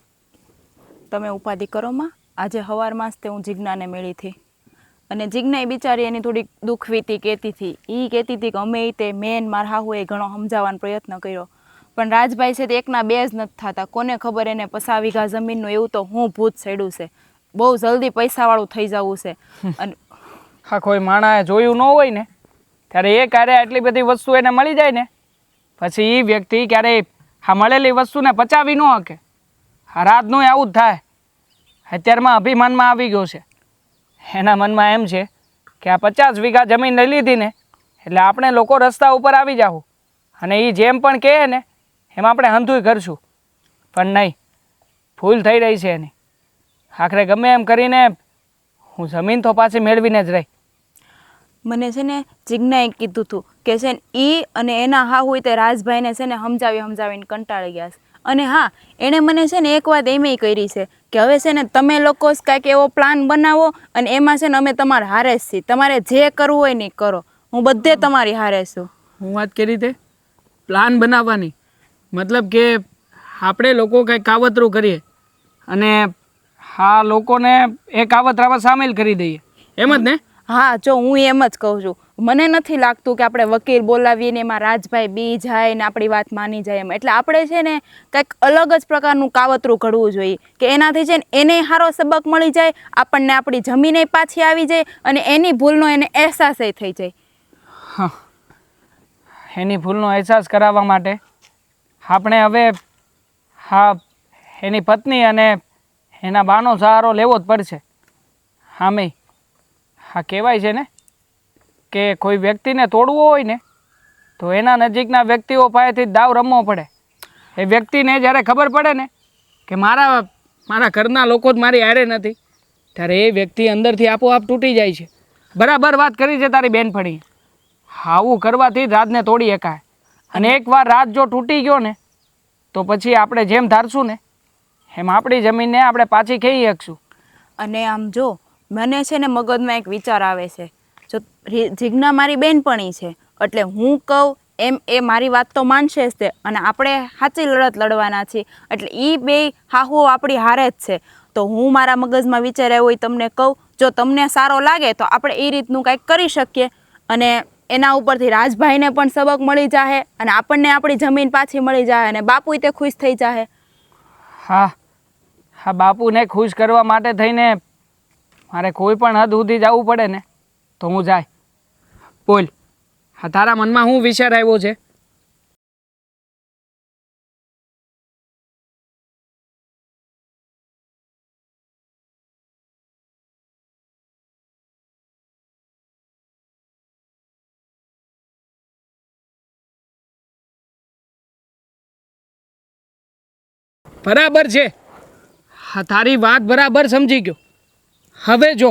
તમે ઉપાધિ કરો માં. આજે સવારમાં જ તે હું જીજ્ઞાને મળી હતી, અને જીજ્ઞા બિચારી એની થોડીક દુઃખવીતી કહેતી હતી. એ કહેતી હતી કે અમે તે મેન મારા હાહુએ ઘણો સમજાવવાનો પ્રયત્ન કર્યો, પણ રાજભાઈ છે તે એકના બે જ નથી થતા. કોને ખબર એને 50 વીઘા જમીનનું એવું તો હું ભૂત ચડ્યું છે, બહુ જલ્દી પૈસાવાળું થઈ જવું છે. અને હા કોઈ માણસે જોયું ન હોય ને ત્યારે એ ક્યારે આટલી બધી વસ્તુ એને મળી જાય ને પછી એ વ્યક્તિ ક્યારેય આ મળેલી વસ્તુને પચાવી ન શકે. આ રાતનું આવું જ થાય. અત્યારમાં અભિમાનમાં આવી ગયો છે. એના મનમાં એમ છે કે આ 50 વીઘા જમીન લઈ લીધી ને એટલે આપણે લોકો રસ્તા ઉપર આવી જાવું, અને એ જેમ પણ કહે ને એમ આપણે હંધુય કરશું. પણ નહીં, ભૂલ થઈ રહી છે એની. આખરે ગમે એમ કરીને હું જમીન તો પાછી મેળવીને જ રહી. મને છે ને જીજ્ઞાએ કીધું હતું કે છે ને એ અને એના હા હોય તે રાજભાઈને છે ને સમજાવીને કંટાળી ગયા છે. અને હા એણે મને છે ને એક વાત એમેય કરી છે કે હવે છે ને તમે લોકો કાંઈક એવો પ્લાન બનાવો, અને એમાં છે ને અમે તમારા હારે જ છીએ, તમારે જે કરવું હોય ને કરો, હું બધે તમારી હારે છું. હું વાત કરી તે પ્લાન બનાવવાની મતલબ કે આપણે લોકો કંઈક કાવતરું કરીએ અને હા લોકોને એ કાવતરામાં સામેલ કરી દઈએ, એમ જ ને? હા જો હું એમ જ કહું છું, મને નથી લાગતું કે આપણે વકીલ બોલાવીને એમાં રાજભાઈ બી જાય ને આપણી વાત માની જાય એમ. એટલે આપણે છે ને કંઈક અલગ જ પ્રકારનું કાવતરું ઘડવું જોઈએ કે એનાથી છે ને એને સારો સબક મળી જાય, આપણને આપણી જમીને પાછી આવી જાય, અને એની ભૂલનો એને અહેસાસ થઈ જાય. હા, એની ભૂલનો અહેસાસ કરાવવા માટે આપણે હવે હા એની પત્ની અને એના બાનો સહારો લેવો જ પડશે. હા મેં હા કહેવાય છે ને કે કોઈ વ્યક્તિને તોડવો હોય ને તો એના નજીકના વ્યક્તિઓ પાસેથી દાવ રમવો પડે. એ વ્યક્તિને જ્યારે ખબર પડે ને કે મારા ઘરના લોકો જ મારી હારે નથી, ત્યારે એ વ્યક્તિ અંદરથી આપોઆપ તૂટી જાય છે. બરાબર વાત કરી છે તારી બેનપણી. આવું કરવાથી જ રાજને તોડી શકાય. અને એકવાર રાજ જો તૂટી ગયો ને તો પછી આપણે જેમ ધારશું ને એમ આપણી જમીનને આપણે પાછી ખેઈ શકશું. અને આમ જો મને છે ને મગજમાં એક વિચાર આવે છે, જો જીજ્ઞા મારી બેનપણી છે એટલે હું કહું એમ એ મારી વાત તો માનશે જ તે, અને આપણે સાચી લડત લડવાના છીએ એટલે એ બે હાહુ આપણી હારે જ છે. તો હું મારા મગજમાં વિચાર આવ્યો હોય તમને કહું, જો તમને સારો લાગે તો આપણે એ રીતનું કંઈક કરી શકીએ અને એના ઉપરથી રાજભાઈને પણ સબક મળી જાય અને આપણને આપણી જમીન પાછી મળી જાય અને બાપુય તે ખુશ થઈ જાય. હા હા, બાપુને ખુશ કરવા માટે થઈને મારે કોઈ પણ હદ સુધી જવું પડે ને તો હું જાય. બોલ, હા તારા મનમાં શું વિચાર આવ્યો છે? બરાબર છે, હા તારી વાત બરાબર સમજી ગયો. હવે જો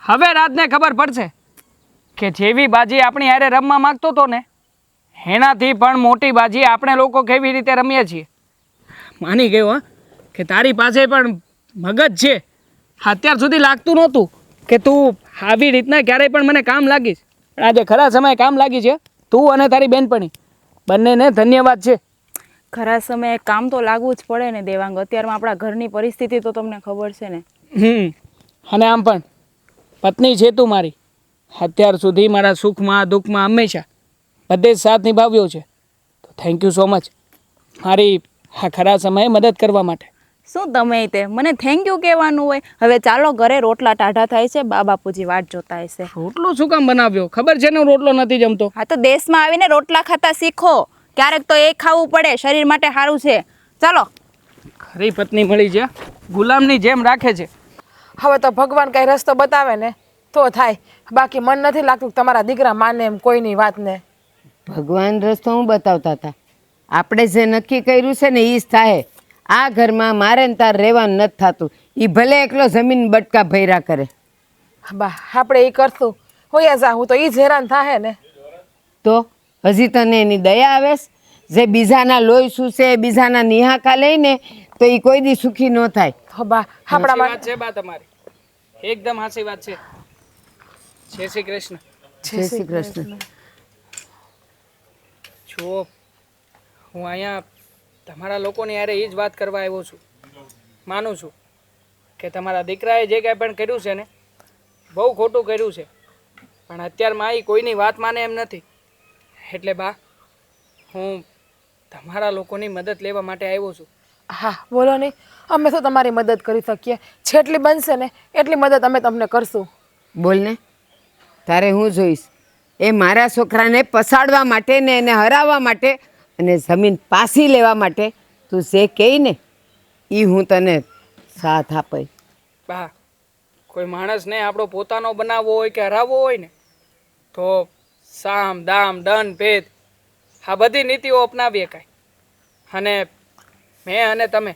હવે રાજને ખબર પડશે કે જેવી બાજી આપણી હારે રમવા માંગતો હતો ને એનાથી પણ મોટી બાજી આપણે લોકો કેવી રીતે રમીએ છીએ. માની ગયો હા કે તારી પાસે પણ મગજ છે. અત્યાર સુધી લાગતું નહોતું કે તું આવી રીતના ક્યારેય પણ મને કામ લાગીશ, પણ આજે ખરા સમયે કામ લાગી છે. તું અને તારી બેનપણી બંનેને ધન્યવાદ છે. ખરા સમયે કામ તો લાગવું જ પડે ને દેવાંગ, અત્યારમાં આપણા ઘરની પરિસ્થિતિ તો તમને ખબર છે ને. અને આમ પણ પત્ની છે તું મારી. અત્યાર સુધી મારા સુખમાં દુઃખમાં હંમેશા બધે જ સાથ નિભાવ્યો છે. તો થેન્ક યુ સો મચ મારી આ ખરા સમયે મદદ કરવા માટે. શું તમે તે મને થેન્ક યુ કહેવાનું હોય? હવે ચાલો ઘરે રોટલા ટાઢા થાય છે, બા બાપુજી વાટ જોતા હશે. રોટલો શું કામ બનાવ્યો? ખબર છે ને હું રોટલો નથી જમતો. હા તો દેશમાં આવીને રોટલા ખાતા શીખો, ક્યારેક તો એ ખાવું પડે, શરીર માટે સારું છે. ચાલો. ખરી પત્ની મળી છે, ગુલામની જેમ રાખે છે. હવે તો ભગવાન કઈ રસ્તો બતાવે ને તો થાય, બાકી મન નથી લાગતું કે તમારા દીકરા માને એમ કોઈની વાતને. ભગવાન રસ્તો હું બતાવતા હતા, આપણે જે નક્કી કર્યું છે ને એ જ થાય. આ ઘરમાં મારે ને તાર રહેવાનું નથી થતું. એ ભલે એકલો જમીન બટકા ભર્યા કરે. બા આપણે એ કરશું હોયા જાહું તો એ જ હેરાન થાય ને. તો હજી તને એની દયા આવે છે? જે બીજાના લોહી સૂસે, બીજાના નિહાકા લઈને તો એ કોઈ દી સુખી ન થાય. બા આપણા વાત છે બા તમારી, એકદમ સાચી વાત છે. જય શ્રી કૃષ્ણ. જય શ્રી કૃષ્ણ. જો હું અહીંયા તમારા લોકોની યારે એ જ વાત કરવા આવ્યો છું. માનું છું કે તમારા દીકરાએ જે કાંઈ પણ કર્યું છે ને બહુ ખોટું કર્યું છે, પણ અત્યારમાં એ કોઈની વાત માને એમ નથી. એટલે બા હું તમારા લોકોની મદદ લેવા માટે આવ્યો છું. હા બોલો નહીં, અમે તો તમારી મદદ કરી શકીએ. જેટલી બનશે ને એટલી મદદ અમે તમને કરશું. બોલ ને, તારે હું જોઈશ? એ મારા છોકરાને પસાડવા માટે ને એને હરાવવા માટે અને જમીન પાછી લેવા માટે તું જે કહે ને એ હું તને સાથ આપે. બા કોઈ માણસને આપણો પોતાનો બનાવવો હોય કે હરાવવો હોય ને તો સામ દામ દંડ ભેદ આ બધી નીતિઓ અપનાવીએ કાંઈ. અને મેં અને તમે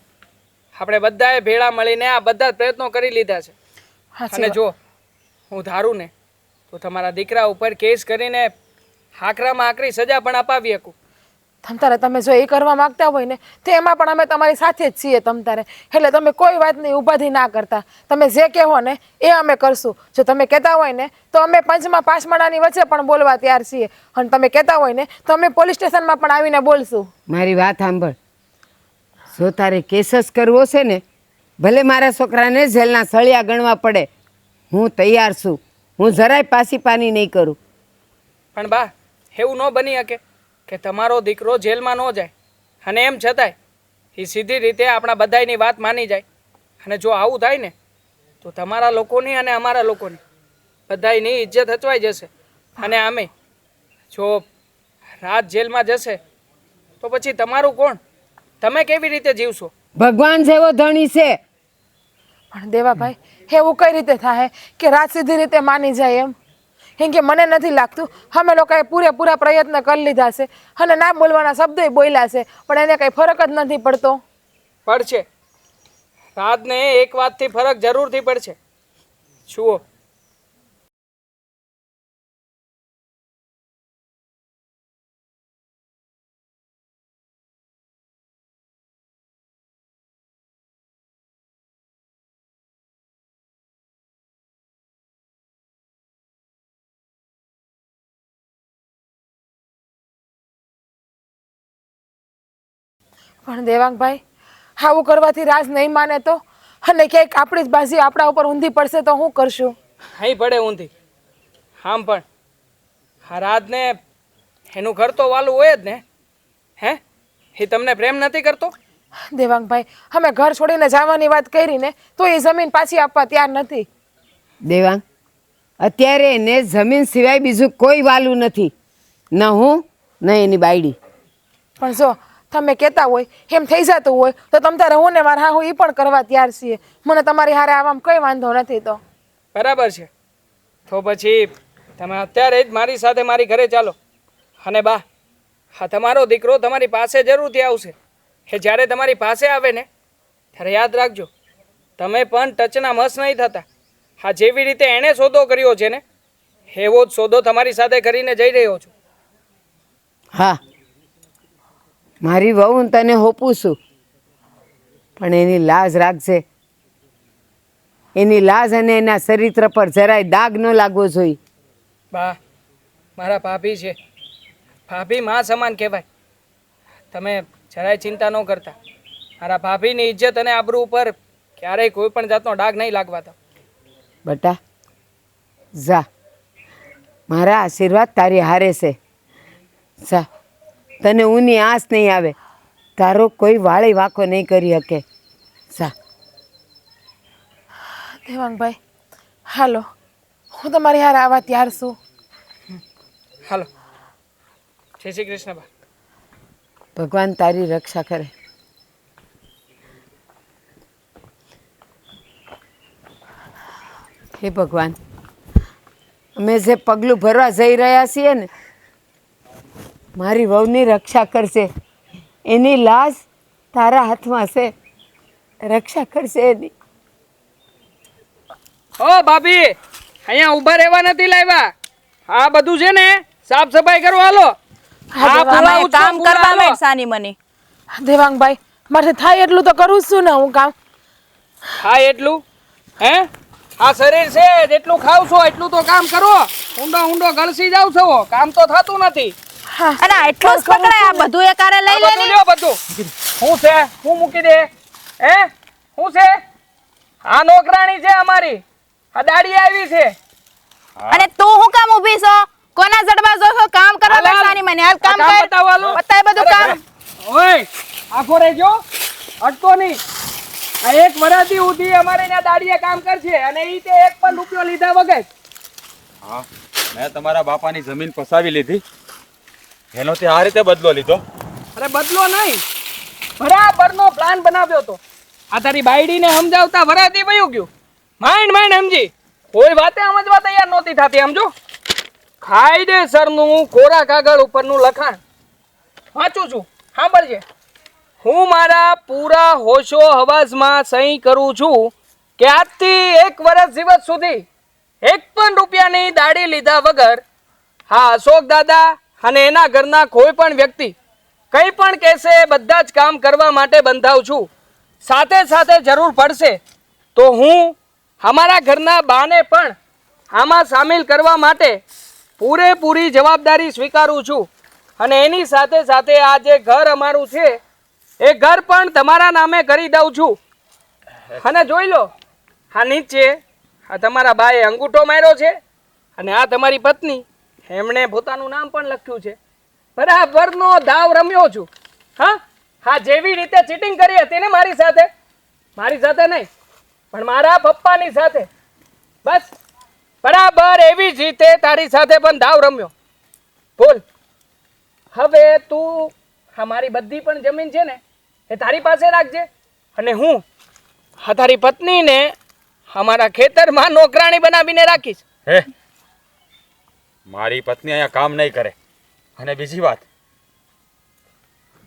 આપણે બધાએ ભેળા મળીને આ બધા જ પ્રયત્નો કરી લીધા છે. અને જો હું ધારું ને તો તમારા દીકરા ઉપર કેસ કરીને આકરામાં આકરી સજા પણ અપાવી શકું. તમતારે તમે જો એ કરવા માંગતા હોય ને તો એમાં પણ અમે તમારી સાથે જ છીએ તમતારે. એટલે તમે કોઈ વાતની ઉપાધિ ના કરતા, તમે જે કહેવો ને એ અમે કરશું. જો તમે કહેતા હોય ને તો અમે પંચમાં પાસમાળાની વચ્ચે પણ બોલવા તૈયાર છીએ, અને તમે કહેતા હોય ને તો અમે પોલીસ સ્ટેશનમાં પણ આવીને બોલશું. મારી વાત સાંભળ, જો તારે કેસ જ કરવો છે ને ભલે મારા છોકરાને જેલના સળિયા ગણવા પડે, હું તૈયાર છું. હું જરાય પાછી પાની નહીં કરું. પણ બા એવું ન બની શકે કે તમારો દીકરો જેલમાં ન જાય અને એમ છતાંય એ સીધી રીતે આપણા બધાની વાત માની જાય. અને જો આવું થાય ને તો તમારા લોકોની અને અમારા લોકોની બધાની ઇજ્જત હચવાઈ જશે. અને આમે જો રાત જેલમાં જશે તો પછી તમારું કોણ? તમે કેવી રીતે જીવશો? ભગવાન જેવો ધણી છે. પણ દેવાભાઈ એવું કઈ રીતે થાય કે રાત સીધી રીતે માની જાય એમ? કેમ કે મને નથી લાગતું અમે લોકોએ પૂરેપૂરા પ્રયત્ન કરી લીધા છે અને ના બોલવાના શબ્દોય બોલ્યા છે પણ એને કંઈ ફરક જ નથી પડતો. પડશે. રાતને એક વાતથી ફરક જરૂરથી પડશે. જુઓ, પણ દેવાંગભાઈ આવું કરવાથી રાજ નહીં માને તો અને ક્યાંક આપણી જ બાજી આપણા ઉપર ઊંધી પડશે તો શું કરશું? અહીં પડે ઊંધી. આમ પણ આ રાતને એનું ઘર તો વાલું હોય જ ને. હે, એ તમને પ્રેમ નથી કરતો? દેવાંગભાઈ અમે ઘર છોડીને જવાની વાત કરી ને તો એ જમીન પાછી આપવા તૈયાર નથી. દેવાંગ, અત્યારે એને જમીન સિવાય બીજું કોઈ વાલું નથી, ન હું ન એની બાયડી. પણ જો તમે કહેતા હોય એમ થઈ જતું હોય તો તમ તારે હું ને મારા હા હું એ પણ કરવા તૈયાર છીએ. મને તમારી હારે આવવામાં કંઈ વાંધો નથી. તો બરાબર છે. તો પછી તમે અત્યારે જ મારી સાથે મારી ઘરે ચાલો. અને બા, હા તમારો દીકરો તમારી પાસે જરૂરથી આવશે. એ જ્યારે તમારી પાસે આવે ને ત્યારે યાદ રાખજો, તમે પણ ટચના મસ નહીં થતા. હા, જેવી રીતે એણે સોદો કર્યો છે ને એવો જ સોદો તમારી સાથે કરીને જઈ રહ્યો છું. હા, મારી વહુ તને હોપું છું, પણ એની લાજ રાખજે. એની લાજ અને એના ચરિત્ર પર જરાય દાગ ન લાગવો જોઈએ. બા, મારા ભાભી છે. ભાભી માં સમાન કહેવાય. તમે જરાય ચિંતા ન કરતા. મારા ભાભીની ઇજ્જત અને આબરૂ ઉપર ક્યારેય કોઈ પણ જાતનો ડાઘ નહીં લાગવા દો. બટા જા, મારા આશીર્વાદ તારી હારે છે. જા, તને ઊની આસ નહીં આવે, તારો કોઈ વાળે વાંકો નહીં કરી શકે. જા. દેવાંગભાઈ હાલો, હું તમારી હારે આવવા તૈયાર છું. હાલો. જય શ્રી કૃષ્ણ બા. ભગવાન તારી રક્ષા કરે. હે ભગવાન, અમે જે પગલું ભરવા જઈ રહ્યા છીએ ને, મારી વહુની રક્ષા કરશે. એની લાશ તારા હાથમાં છે, રક્ષા કરશે એની. ઓ ભાભી, અહીંયા ઊભા રહેવા નથી લાવ્યા. આ બધું છે ને સાફ સફાઈ કરવા હાલો. આ પૂરા આમાં ઉત્સવ કામ પૂરા કરવા હાલો. માંડ સાની મની. દેવાંગભાઈ મારે થાય એટલું તો કરું જ છું ને હું કામ. હા, એટલું હે? આ શરીર છે જેટલું ખાવ છો એટલું તો કામ કરો. ઊંડો ઊંડો ગળસી જાવ છો, કામ તો થતું નથી. અને આ એટલું જ પકડાય, આ બધું એ કારે લઈ લે બધું લ્યો બધું. શું છે? શું મૂકી દે? હે, શું છે? આ નોકરાણી છે અમારી. આ દાડી આવી છે. અને તું હું કામ ઊભી છો? કોના જડબા જો છો? કામ કરવા માંડ સાની મની. હાલ કામ કામ કર. બતાવો હાલો. બતાય બધું કામ. ઓય, આખો રહેજો, અટકો નહીં. આ એક વરાથી ઉધી અમારે ત્યાં દાડીએ કામ કરશે અને ઈ તે એક પણ રૂપિયો લીધા વગર. હા, મેં તમારા બાપાની જમીન પસાવી લીધી, એનો તે આ રીતે બદલો લીધો. અરે બદલો નહીં, બરાબરનો પ્લાન બનાવ્યો તો. આ તારી બાયડીને સમજાવતા વરાથી વયું ગયું. માઇન્ડ સમજી, કોઈ વાતે સમજવા તૈયાર નહોતી થતી. સમજો, કાયદેસરનું કોરા કાગળ ઉપરનું લખાણ વાંચું છું, સાંભળજે. હું મારા પૂરા હોશો હવાસમાં સહી કરું છું કે આજથી 1 વર્ષ દિવસ સુધી એક પણ રૂપિયાની દાડી લીધા વગર હા અશોક દાદા અને એના ઘરના કોઈ પણ વ્યક્તિ કંઈ પણ કહેશે બધા જ કામ કરવા માટે બંધાવ છું. સાથે સાથે જરૂર પડશે તો હું અમારા ઘરના બાને પણ આમાં સામેલ કરવા માટે પૂરેપૂરી જવાબદારી સ્વીકારું છું. અને એની સાથે સાથે આ જે ઘર અમારું છે એ ઘર પણ તમારા નામે કરી દઉં છું. અને જોઈ લો, આ નીચે આ તમારા બાએ અંગૂઠો માર્યો છે અને આ તમારી પત્ની એમણે પોતાનું નામ પણ લખ્યું છે. બરાબરનો દાવ રમ્યો છું. હા, જેવી રીતે ચીટિંગ કરી હતી ને મારી સાથે નહીં પણ મારા પપ્પાની સાથે, બસ બરાબર એવી જ રીતે તારી સાથે પણ દાવ રમ્યો. બોલ, હવે તું અમારી બધી પણ જમીન છે ને એ તારી પાસે રાખજે અને હું તારી પત્નીને અમારા ખેતરમાં નોકરાણી બનાવીને રાખીશ. હે, મારી પત્ની અહીંયા કામ નહીં કરે. અને બીજી વાત,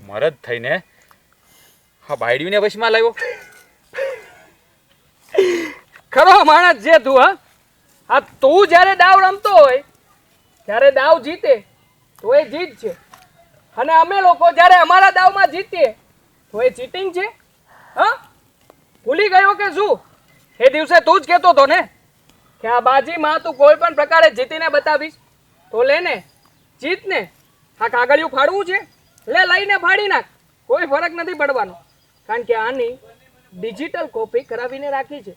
મરદ થઈને હા બાયડીને વશમાં લાવ્યો. ખરો માણસ છે તું. હા તું જ્યારે દાવ રમતો હોય ત્યારે દાવ જીતે તો એ જીત છે, અને અમે લોકો જ્યારે અમારા દાવમાં જીતીએ તો એ ચીટિંગ છે. હા ભૂલી ગયો કે શું? એ દિવસે તું જ કહેતો હતો ને કે આ બાજીમાં તું કોઈ પણ પ્રકારે જીતીને બતાવીશ તો લેને જીત ને. આ કાગળિયું ફાડવું છે, લે લઈને ફાડી નાખ, કોઈ ફરક નથી પડવાનો. કારણ કે આની ડિજિટલ કોપી કરાવીને રાખી છે.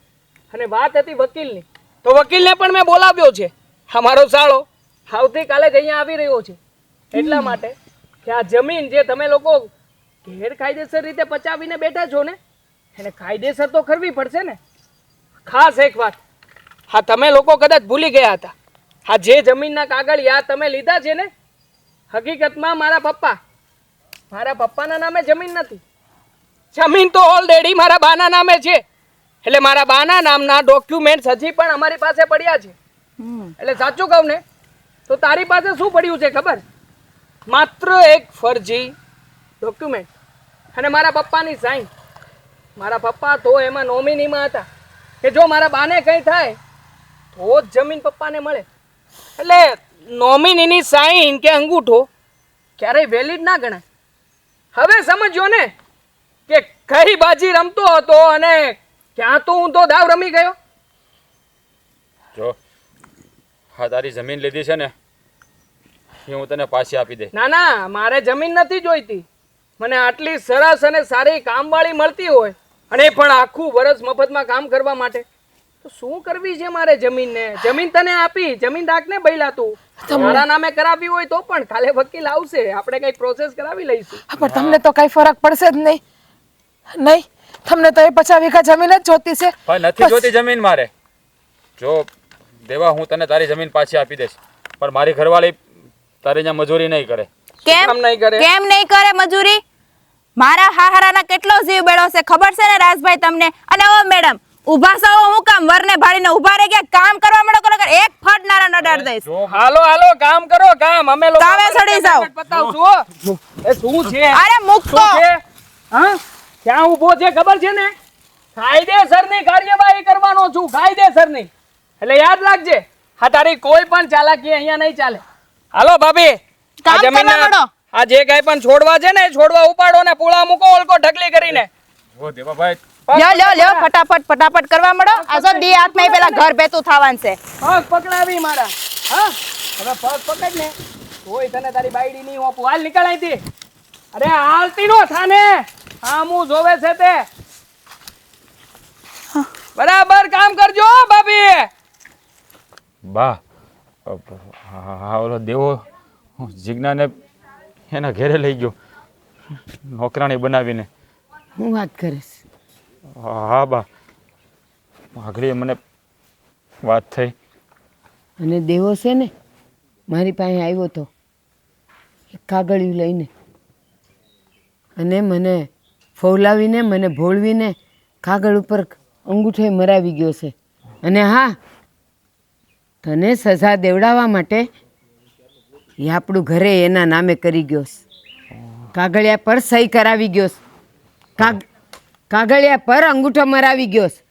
અને વાત હતી વકીલની, તો વકીલને પણ મેં બોલાવ્યો છે. અમારો સાળો આવતીકાલે જ અહીંયા આવી રહ્યો છે, એટલા માટે કે આ જમીન જે તમે લોકો ગેરકાયદેસર રીતે પચાવીને બેઠા છો ને, એને કાયદેસર તો કરવી પડશે ને. ખાસ એક વાત, હા તમે લોકો કદાચ ભૂલી ગયા હતા, હા જે જમીનના કાગળિયા તમે લીધા છે ને, હકીકતમાં મારા પપ્પાના નામે જમીન નથી. જમીન તો ઓલરેડી મારા બાના નામે છે. એટલે મારા બાના નામના ડોક્યુમેન્ટ્સ હજી પણ અમારી પાસે પડ્યા છે. એટલે સાચું કહું ને તો તારી પાસે શું પડ્યું છે ખબર? માત્ર એક ફરજી ડોક્યુમેન્ટ અને મારા પપ્પાની સાઈન. મારા પપ્પા તો એમાં નોમિનીમાં હતા કે જો મારા બાને કંઈ થાય તો જ જમીન પપ્પાને મળે. એટલે નોમિનીની સાઈન કે અંગૂઠો ક્યારેય વેલિડ ના ગણાય. હવે સમજ્યો ને કે કઈ બાજી રમતો હતો અને ક્યાં તો હું તો દાવ રમી ગયો. જો હા તારી જમીન લીધી છે ને એ હું તને પાછી આપી દે. ના ના, મારે જમીન નથી જોઈતી. મને આટલી સરસ અને સારી કામવાળી મળતી હોય અને પણ આખું વર્ષ મફતમાં કામ કરવા માટે તો શું કરવી છે મારે જમીનને? જમીન તને આપી, જમીન રાખને બૈલા તું. મારા નામે કરાવી હોય તો પણ કાલે વકીલ આવશે, આપણે કઈ પ્રોસેસ કરાવી લઈશું. પણ તમને તો કઈ ફરક પડશે જ નહીં. નહીં, તમને તો એ 50 વીઘા જમીન જ જોતી છે. પણ નથી જોતી જમીન મારે. જો દેવા હું તને તારી જમીન પાછી આપી દઈશ, પણ મારી ઘરવાળી તારી ત્યાં મજૂરી નહીં કરે. કેમ કામ નહીં કરે? કેમ નહીં કરે મજૂરી? મારા હાહારાના કેટલો જીવ બેડો છે ખબર છે ને રાજભાઈ તમને? અને ઓ મેડમ ઊભા છો, હું કામ વરને ભાડીને ઊભા રહી ગયા? કામ કરવા મળો કરો, એક ફટનારા નડાડ દઈશ. હાલો હાલો કામ કરો, કામ અમે લોકો કામે ચડી જાઓ. બતાવશું. એ શું છે? અરે મૂકતો. શું છે? હા ક્યાં ઊભો છે ખબર છે ને? કાયદેસરની કાર્યવાહી કરવાનો છું, કાયદેસરની. એટલે યાદ રાખજે, હા તારી કોઈ પણ ચાલાકી અહીંયા નહીં ચાલે. હાલો ભાભી, આ કામ કરવા જમીનના માંડો. આ જે કાંઈ પણ છોડવા છે ને, એ છોડવા ઉપાડો ને પૂળા મૂકો ઓલકો ઢગલી કરીને. ઓ દેવાભાઈ લ્યો ફટાફટ કરવા મળો. આ જો દી હાથમાં પેલા ઘર ભેતું થવાનું છે. પગ પકડાવી મારા. હા હવે પગ પકડ ને, કોઈ તને તારી બાયડી નહીં હોપું. હાલ નીકળ અહીંથી. અરે હાલતી નો થાને, આમું જોવે છે તે. બરાબર કામ કરજો ભાભી. બા હા ઓલો દેવો જીજ્ઞાને એના ઘેરે લઈ ગયો નોકરાણી બનાવીને. હું વાત કરીશ? હા બા, આગળ મને વાત થઈ. અને દેવો છે ને મારી પાસે આવ્યો હતો એક કાગળિયું લઈને, અને મને ફોલાવીને મને ભોળવીને કાગળ ઉપર અંગૂઠે મરાવી ગયો છે. અને હા, તને સજા દેવડાવવા માટે એ આપણું ઘરે એના નામે કરી ગયો છે. કાગળિયા પર સહી કરાવી ગયો છે, કાગળિયા પર અંગૂઠો મરાવી ગયો છે.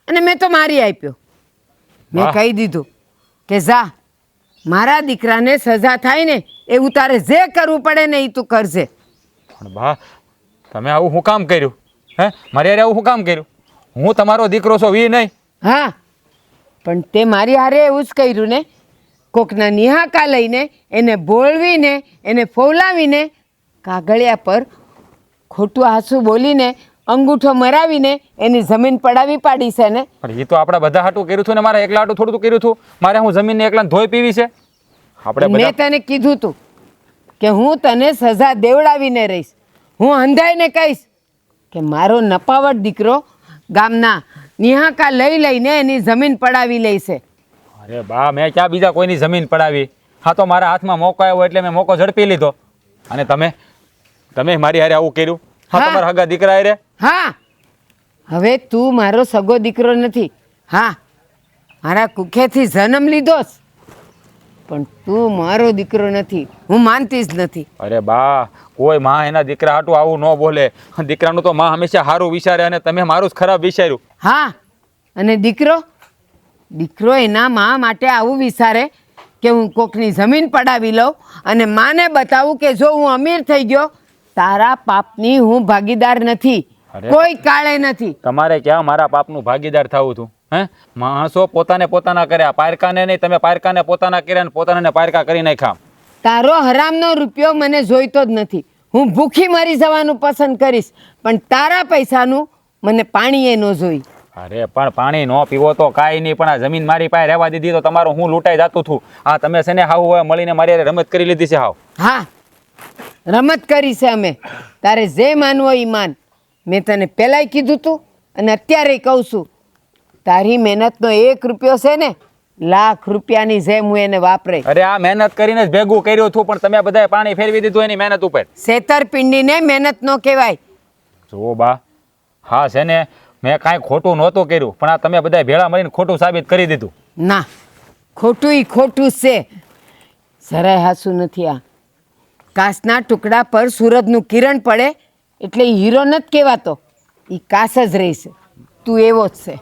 અને મેં તો મારી આપ્યો. મેં કહી દીધું કે જા, મારા દીકરાને સજા થાય ને એવું તારે જે કરવું પડે ને એ તું કરજે. પણ બા તમે આવું શું કામ કર્યું? હે મારી હારે આવું શું કામ કર્યું? હું તમારો દીકરો છો વી નહીં? હા, પણ તે મારી હારે એવું જ કર્યું ને. કોકના નિહાકા લઈને એને બોળવીને એને ફોલાવીને કાગળિયા પર ખોટું આંસુ બોલીને અંગૂઠો મરાવીને એની જમીન પડાવી પાડી છે ને. પણ એ તો આપણા બધા હાટું કર્યું હતું ને, મારા એકલા હાટું થોડું કર્યું હતું? મારે હું જમીનને એકલા ધોઈ પીવી છે? આપણે મેં બધા તને કીધું તું કે હું તને સજા દેવડાવીને રહીશ. હું અંધાઈને કહીશ કે મારો નપાવટ દીકરો ગામના નિહાકા લઈ લઈને એની જમીન પડાવી લે છે. અરે બા મેં ક્યાં બીજા કોઈની જમીન પડાવી? હા તો મારા હાથમાં મોકો આવ્યો એટલે મેં મોકો ઝડપી લીધો. અને તમે મારી હારે આવું કર્યું? હા હા. તમારા હગા દીકરા હારે? હા, હવે તું મારો સગો દીકરો નથી. હા, મારા કુખેથી જન્મ લીધો જ, પણ તું મારો દીકરો નથી, હું માનતી જ નથી. અરે બા, કોઈ માં એના દીકરા હાટું આવું ન બોલે. દીકરાનું તો માં હંમેશા સારું વિચારે અને તમે મારું જ ખરાબ વિચાર્યું. હા, અને દીકરો એના મા માટે આવું વિચારે કે હું કોકની જમીન પડાવી લઉં અને માને બતાવું કે જો હું અમીર થઈ ગયો, તારા પાપની હું ભાગીદાર નથી, અરે. કોઈ કાળે નથી. તમારે ક્યાં મારા પાપનું ભાગીદાર થવું હતું? હે, માણસો પોતાના કર્યા, પારકાને નહીં. તમે પારકાને પોતાના કર્યા ને પોતાને પારકા કરી નાખ્યા. તારો હરામનો રૂપિયો મને જોઈતો જ નથી. હું ભૂખી મરી જવાનું પસંદ કરીશ, પણ તારા પૈસાનું મને પાણીએ ન જોઈ. અરે પણ પાણી ન પીવો તો કાંઈ નહીં, પણ આ જમીન મારી પાસે રહેવા દીધી તો તમારું હું લૂંટાઈ જતું હતું. આ તમે છે ને હાવ હવે મળીને મારી હારે રમત કરી લીધી છે. હાવ હા, રમત કરી છે અમે. તારે જે માનવો એ માન. મેં તને પહેલાંય કીધું તું અને અત્યારે કહું છું, તારી મહેનતનો 1 રૂપિયો છે ને, લાખ રૂપિયાની જેમ હું એને વાપરે. અરે આ મહેનત કરીને જ ભેગું કર્યું હતું, પણ તમે બધાએ પાણી ફેરવી દીધું એની મહેનત ઉપર. છેતરપિંડીને મહેનત ન કહેવાય. જો બા, હા છે ને, મેં કાંઈ ખોટું નહોતું કર્યું, પણ આ તમે બધા ભેળા મળીને ખોટું સાબિત કરી દીધું. ના, ખોટું જ છે. જરાય હાસું નથી આ. કાચના ટુકડા પર સૂરજનું કિરણ પડે એટલે એ હીરો નથી કહેવાતો, એ કાચ જ રહેશે. તું એવો જ છે.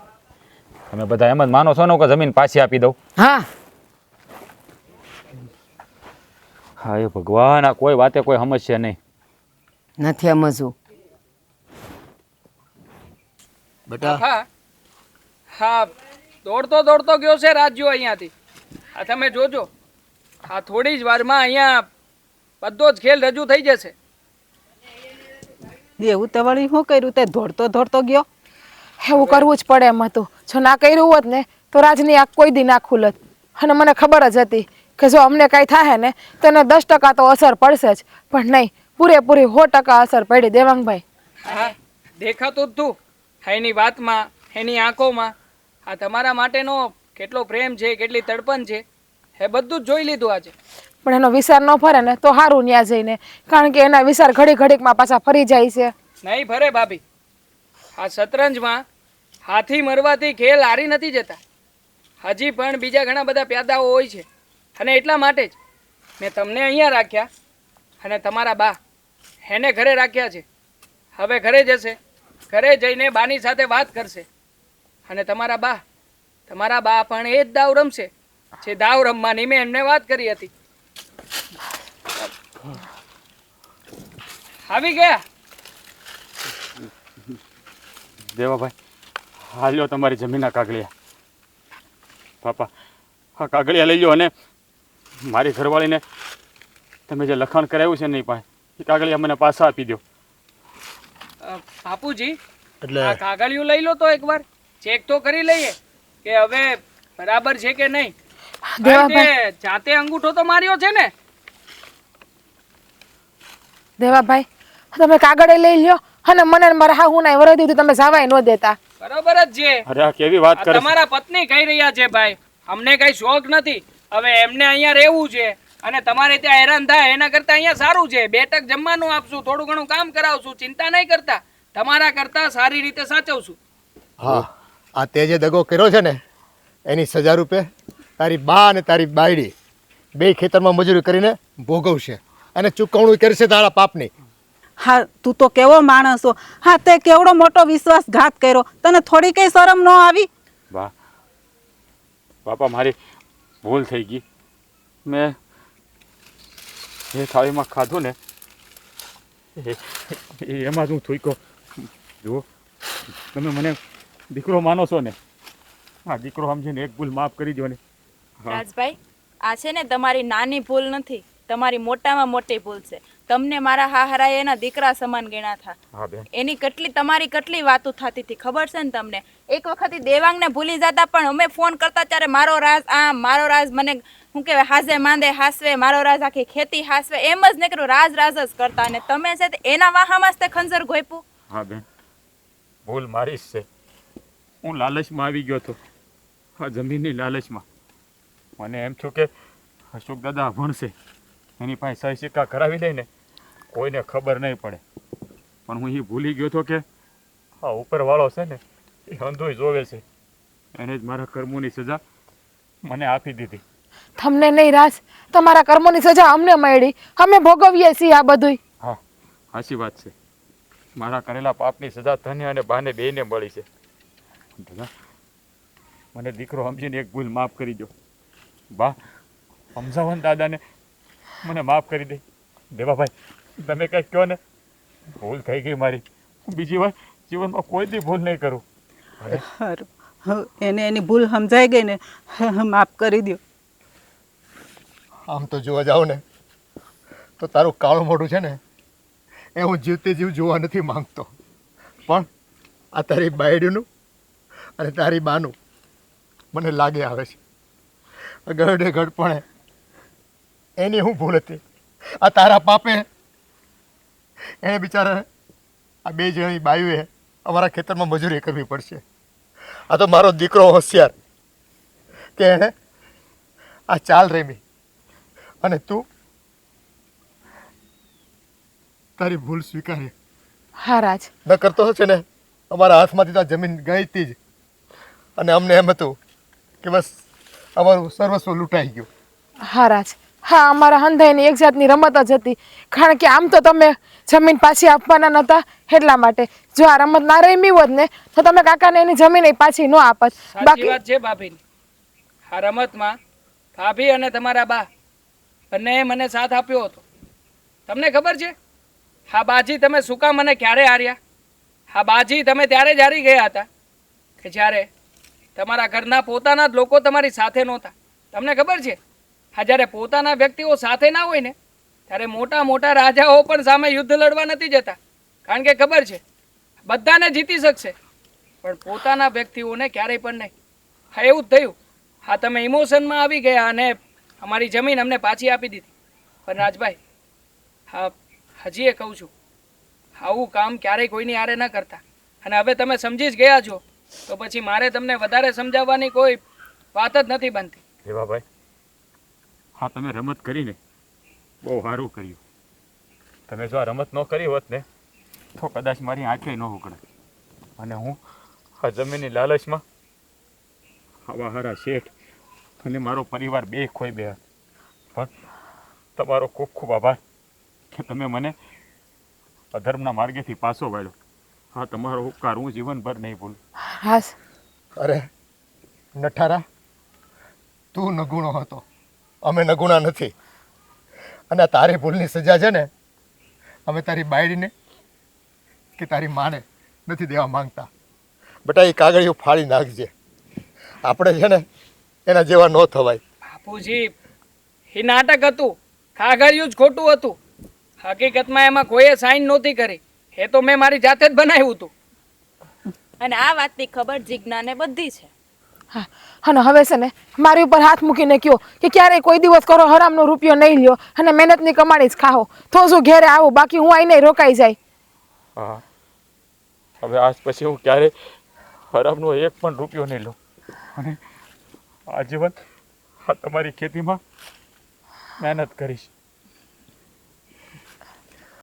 તમે બધા એમ જ માનો છો ને કે જમીન પાછી આપી દઉં? હા, હા એ ભગવાન, આ કોઈ વાતે કોઈ સમજશે નહીં. નથી સમજવું. બેટા હા હા, દોડતો ગયો છે રાજ્યો અહીંયાથી. આ તમે જોજો, આ થોડી જ વારમાં અહીંયા બધો જ ખેલ રજૂ થઈ જશે. એવું તે વળી શું કર્યું તે દોડતો ગયો? એવું કરવું જ પડે એમ હતું. જો ના કર્યું હોત ને તો રાજની આંખ કોઈ દી ના ખુલત. અને મને ખબર જ હતી કે જો અમને કાંઈ થાય ને તો એને 10% તો અસર પડશે જ, પણ નહીં, પૂરેપૂરી 100% અસર પડી. દેવાંગભાઈ, હા, દેખાતું જ તું એની વાતમાં, એની આંખોમાં. આ તમારા માટેનો કેટલો પ્રેમ છે, કેટલી તડપણ છે, એ બધું જ જોઈ લીધું આજે. પણ એનો વિચાર ન ફરે ને તો સારું ન્યા જઈને, કારણ કે એના વિચાર ઘડીકમાં પાછા ફરી જાય છે. નહીં ફરે ભાભી. આ શતરંજમાં હાથી મરવાથી ખેલ હારી નથી જતા. હજી પણ બીજા ઘણા બધા પ્યાદાઓ હોય છે, અને એટલા માટે જ મેં તમને અહીંયા રાખ્યા અને તમારા બા એને ઘરે રાખ્યા છે. હવે ઘરે જશે, ઘરે જઈને બાની સાથે વાત કરશે, અને તમારા બા પણ એ જ દાવ રમશે જે દાવ રમવાની મેં એમને વાત કરી હતી. આવી ગયા દેવાભાઈ, હા લ્યો તમારી જમીનના કાગળિયા. પાપા, હા કાગળિયા લઈ લો અને મારી ઘરવાળીને તમે જે લખાણ કરાવ્યું છે ને એ પાસે એ કાગળિયા મને પાછા આપી દો. બાપુજી, એટલે આ કાગળિયું લઈ લો તો એકવાર ચેક તો કરી લઈએ કે હવે બરાબર છે કે નહીં. દેવાભાઈ, જાતે અંગૂઠો તો માર્યો છે ને. દેવાભાઈ, તમે કાગળે લઈ લ્યો અને મને મારા હા હું ના વરદી દીધું, તમે જવાય ન દેતા. બરોબર જ છે. અરે આ કેવી વાત આ કરે છે? તમારા પત્ની કહી રહ્યા છે ભાઈ, અમને કઈ શોખ નથી. હવે એમને અહીંયા રહેવું છે અને તમારે ત્યાં હેરાન થાય એના કરતા અહીંયા સારું છે. 2 ટક જમવાનું આપશું, થોડું ઘણું કામ કરાવશું, ચિંતા નહીં કરતા. તમારા કરતા સારી રીતે સાચવશું. હા, આ તે જે દગો કર્યો છે ને એની સજા રૂપે તારી બા અને તારી બાયડી 2 ખેતરમાં મજૂરી કરીને ભોગવશે અને ચૂકવણું કરશે તારા પાપની. હા, તું તો કેવો માણસ છો. હા, તે કેવડો મોટો વિશ્વાસઘાત કર્યો, તને થોડી કઈ શરમ ન આવી? બા, બાપા મારી ભૂલ થઈ ગઈ. મેં એ થાળીમાં ખાધું ને એમાં જ હું થૂક્યો. જુઓ, તમે મને દીકરો માનો છો ને, હા દીકરો સમજીને એક ભૂલ માફ કરી દો ને. હા. રાજભાઈ, આ છે ને તમારી નાની ભૂલ નથી, તમારી મોટામાં મોટી ભૂલ છે. તમને મારા હાહરાએ એના દીકરા સમાન ગણ્યા હતા. હા બેન, એની તમારી કેટલી વાતો થતી હતી ખબર છે ને તમને? એક વખત દેવાંગને ભૂલી જતા, પણ અમે ફોન કરતા ત્યારે મારો રાજ આમ, મારો રાજ મને શું કહેવાય, હાજે માંદે હાસવે, મારો રાજ આખી ખેતી હાસવે, એમ જ નીકળ્યું, રાજ જ કરતા. અને તમે છે તે એના વાહામાં જ તે ખંજર ઘોપ્યું. હા બેન, ભૂલ મારી જ છે. હું લાલચમાં આવી ગયો હતો, આ જમીનની લાલચમાં. મને એમ થયું કે અશોક દાદા ભણશે, એની પાસે સહી સિક્કા કરાવી દે ને કોઈને ખબર નહીં પડે. પણ હું એ ભૂલી ગયો હતો કે આ ઉપરવાળો છે ને એ અંધોય જોવે છે, એને જ મારા કર્મોની સજા મને આપી દીધી. તમને નહીં રાજ, તમારા કર્મોની સજા અમને મળી, અમે ભોગવીએ છીએ આ બધુંય. હા સાચી વાત છે. મારા કરેલા પાપની સજા તને અને બાને બેયને મળી છે. દાદા મને દીકરો સમજીને એક ભૂલ માફ કરી દો. બા સમજાવો ને દાદાને, મને માફ કરી દે. દેવાભાઈ તમે કંઈક કહો ને, ભૂલ થઈ ગઈ મારી, હું બીજી વાર જીવનમાં કોઈ દી ભૂલ નહીં કરું. સારું, એને એની ભૂલ સમજાઈ ગઈ ને, માફ કરી દો. આમ તો જોવા જાવ ને તો તારું કાળું મોઢું છે ને એ હું જીવતે જીવ જોવા નથી માંગતો, પણ આ તારી બાયડીનું અને તારી બાનું મને લાગે આવે છે. ગળડે ગળપણે એની હું ભૂલ હતી. આ તારા પાપે એને બિચારા આ બે જણી બાયુએ અમારા ખેતરમાં મજૂરી કરવી પડશે. આ તો મારો દીકરો હોશિયાર કે એને આ ચાલ રેમી, અને તું તારી ભૂલ સ્વીકારી. હા રાજ, ન કરતો હશે ને અમારા હાથમાંથી તો આ જમીન ગઈ હતી જ, અને અમને એમ હતું કે બસ અમારું સર્વસ્વ લૂંટાઈ ગયું. હા રાજ, હા અમારા હંધાઈની એક જાતની રમત જ હતી, કારણ કે આમ તો તમે જમીન પાછી આપવાના નહોતા એટલા માટે. જો આ રમત ના રમી હોત ને તો તમે કાકાને એની જમીન પાછી ન આપત. સાચી વાત છે ભાભીની. આ રમતમાં ભાભી અને તમારા બા બંને મને સાથ આપ્યો હતો. તમને ખબર છે હા બાજી તમે શું કામ મને ક્યારે હાર્યા? હા બાજી તમે ત્યારે જ હારી ગયા હતા કે જ્યારે તમારા ઘરના પોતાના જ લોકો તમારી સાથે નહોતા. તમને ખબર છે હા જ્યારે પોતાના વ્યક્તિઓ સાથે ના હોય ને ત્યારે મોટા મોટા રાજાઓ પણ સામે યુદ્ધ લડવા નથી જતા, કારણ કે ખબર છે બધાને જીતી શકશે પણ પોતાના વ્યક્તિઓને ક્યારેય પણ નહીં. હા એવું જ થયું. હા તમે ઇમોશનમાં આવી ગયા અને અમારી જમીન અમને પાછી આપી દીધી. પણ રાજભાઈ હા હજી એ કહું છું, આવું કામ ક્યારેય કોઈની હારે ન કરતા. અને હવે તમે સમજી જ ગયા છો તો પછી મારે તમને વધારે સમજાવવાની કોઈ વાત જ નથી બનતી. દેવાભાઈ હા તમે રમત કરીને બહુ સારું કર્યું. તમે જો આ રમત ન કરી હોત ને તો કદાચ મારી આંખે ન ઉકળે, અને હું આ જમીનની લાલચમાં આવા હારા શેઠ અને મારો પરિવાર બે ખોઈ બે. પણ તમારો ખૂબ ખૂબ આભાર કે તમે મને અધર્મના માર્ગેથી પાછો વાળ્યો. હા તમારો ઉપકાર હું જીવનભર નહીં ભૂલું. રાજ, અરે નઠારા, તું નગુણો હતો, અમે નગુણા નથી. અને આ તારી ભૂલની સજા છે ને અમે તારી બાયડીને કે તારી માને નથી દેવા માંગતા. બેટા એ કાગળિયું ફાડી નાખજે, આપણે છે ને એના જેવા ન થવાય. બાપુજી એ નાટક હતું, કાગળિયું જ ખોટું હતું. હકીકતમાં એમાં કોઈએ સાઈન નહોતી કરી, એ તો મેં મારી જાતે જ બનાવ્યું હતું. અને આ વાતની ખબર જીજ્ઞાને બધી છે. હા, અને હવે છે ને મારી ઉપર હાથ મૂકીને કહો કે ક્યારેય કોઈ દિવસ કરો હરામનો રૂપિયો નહીં લ્યો અને મહેનતની કમાણી જ ખાઓ તો શું ઘેરે આવું, બાકી હું આઈને રોકાઈ જાય. હા હવે આજ પછી હું ક્યારે હરામનો એક પણ રૂપિયો નહીં લઉં, અને આજીવન આ તમારી ખેતીમાં મહેનત કરીશ.